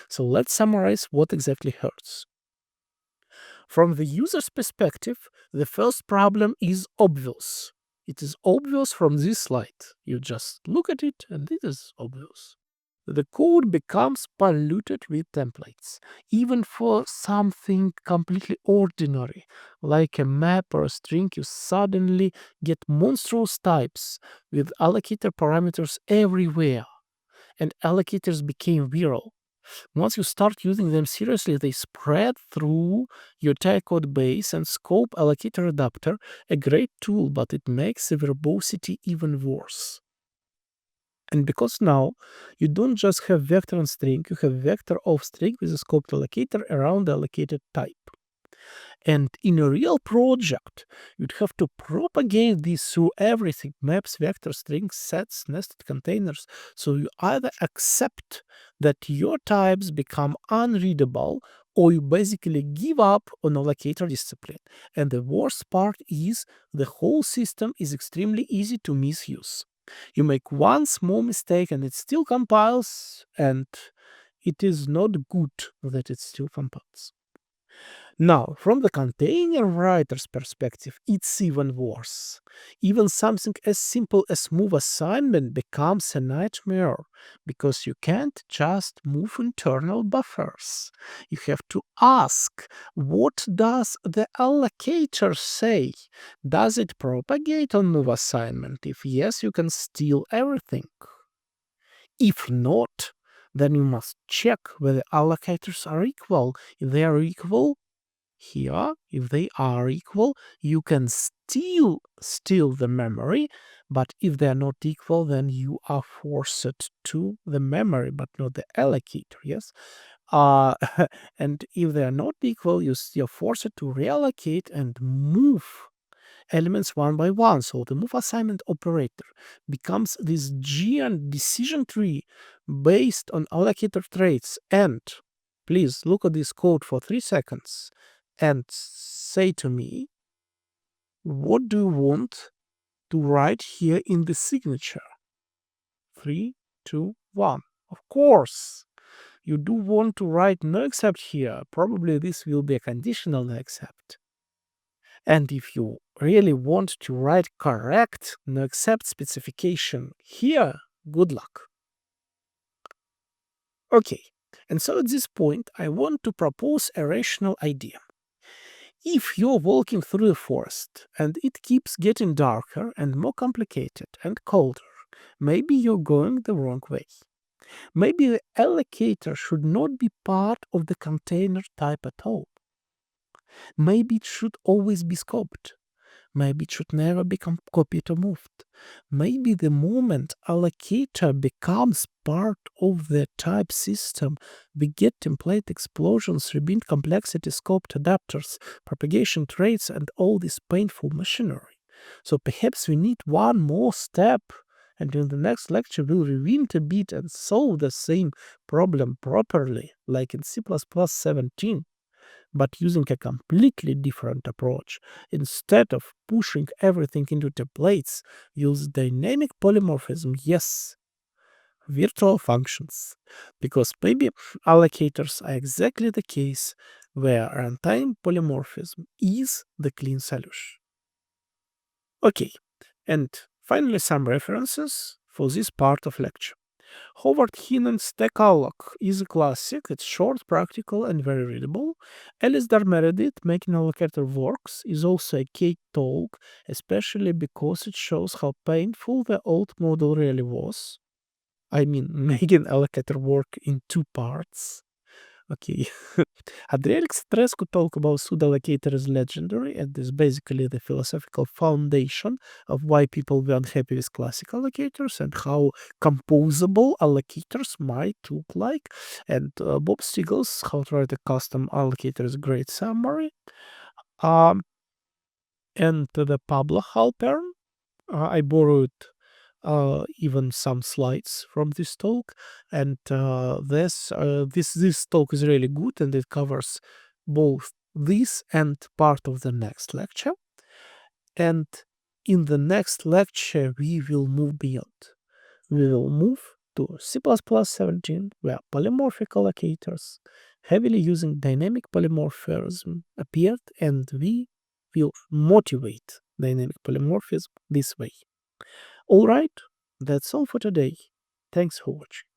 So let's summarize what exactly hurts. From the user's perspective, the first problem is obvious. It is obvious from this slide. You just look at it and it is obvious. The code becomes polluted with templates, even for something completely ordinary, like a map or a string. You suddenly get monstrous types with allocator parameters everywhere, and allocators became viral. Once you start using them seriously, they spread through your entire code base, and Scope Allocator Adapter, a great tool, but it makes the verbosity even worse. And because now you don't just have vector and string, you have vector of string with a scoped allocator around the allocated type. And in a real project, you'd have to propagate this through everything: maps, vector, strings, sets, nested containers. So you either accept that your types become unreadable, or you basically give up on allocator discipline. And the worst part is the whole system is extremely easy to misuse. You make one small mistake and it still compiles, and it is not good that it still compiles. Now, from the container writer's perspective, it's even worse. Even something as simple as move assignment becomes a nightmare because you can't just move internal buffers. You have to ask, what does the allocator say? Does it propagate on move assignment? If yes, you can steal everything. If not, then you must check whether allocators are equal. If they are equal, here, if they are equal, you can still steal the memory, but if they are not equal, then you are forced to the memory, but not the allocator, yes? Uh, and if they are not equal, you're forced to reallocate and move elements one by one. So the move assignment operator becomes this giant decision tree based on allocator traits. And please look at this code for 3 seconds and say to me, what do you want to write here in the signature? 3, 2, 1. Of course, you do want to write no except here. Probably this will be a conditional no except. And if you really want to write correct no except specification here, good luck. Okay, and so at this point, I want to propose a rational idea. If you're walking through the forest and it keeps getting darker and more complicated and colder, maybe you're going the wrong way. Maybe the allocator should not be part of the container type at all. Maybe it should always be scoped. Maybe it should never become copied or moved. Maybe the moment allocator becomes part of the type system, we get template explosions, rebind complexity, scoped adapters, propagation traits, and all this painful machinery. So perhaps we need one more step, and in the next lecture we'll rewind a bit and solve the same problem properly, like in C++17. But using a completely different approach. Instead of pushing everything into templates, use dynamic polymorphism, yes, virtual functions. Because maybe allocators are exactly the case where runtime polymorphism is the clean solution. Okay, and finally some references for this part of lecture. Howard Hinnan's TechAlloc is a classic. It's short, practical, and very readable. Alistair Meredith, Making Allocator Works, is also a key talk, especially because it shows how painful the old model really was. I mean, making allocator work in 2 parts. Okay. Adriel Strescu talk about pseudo-allocator is legendary and is basically the philosophical foundation of why people were unhappy with classic allocators and how composable allocators might look like. And Bob Stiegel's How to Write a Custom Allocator is a great summary. And the Pablo Halpern, I borrowed even some slides from this talk, and this talk is really good, and it covers both this and part of the next lecture. And in the next lecture, we will move beyond. We will move to C++17, where polymorphic allocators, heavily using dynamic polymorphism, appeared, and we will motivate dynamic polymorphism this way. Alright, that's all for today. Thanks for watching.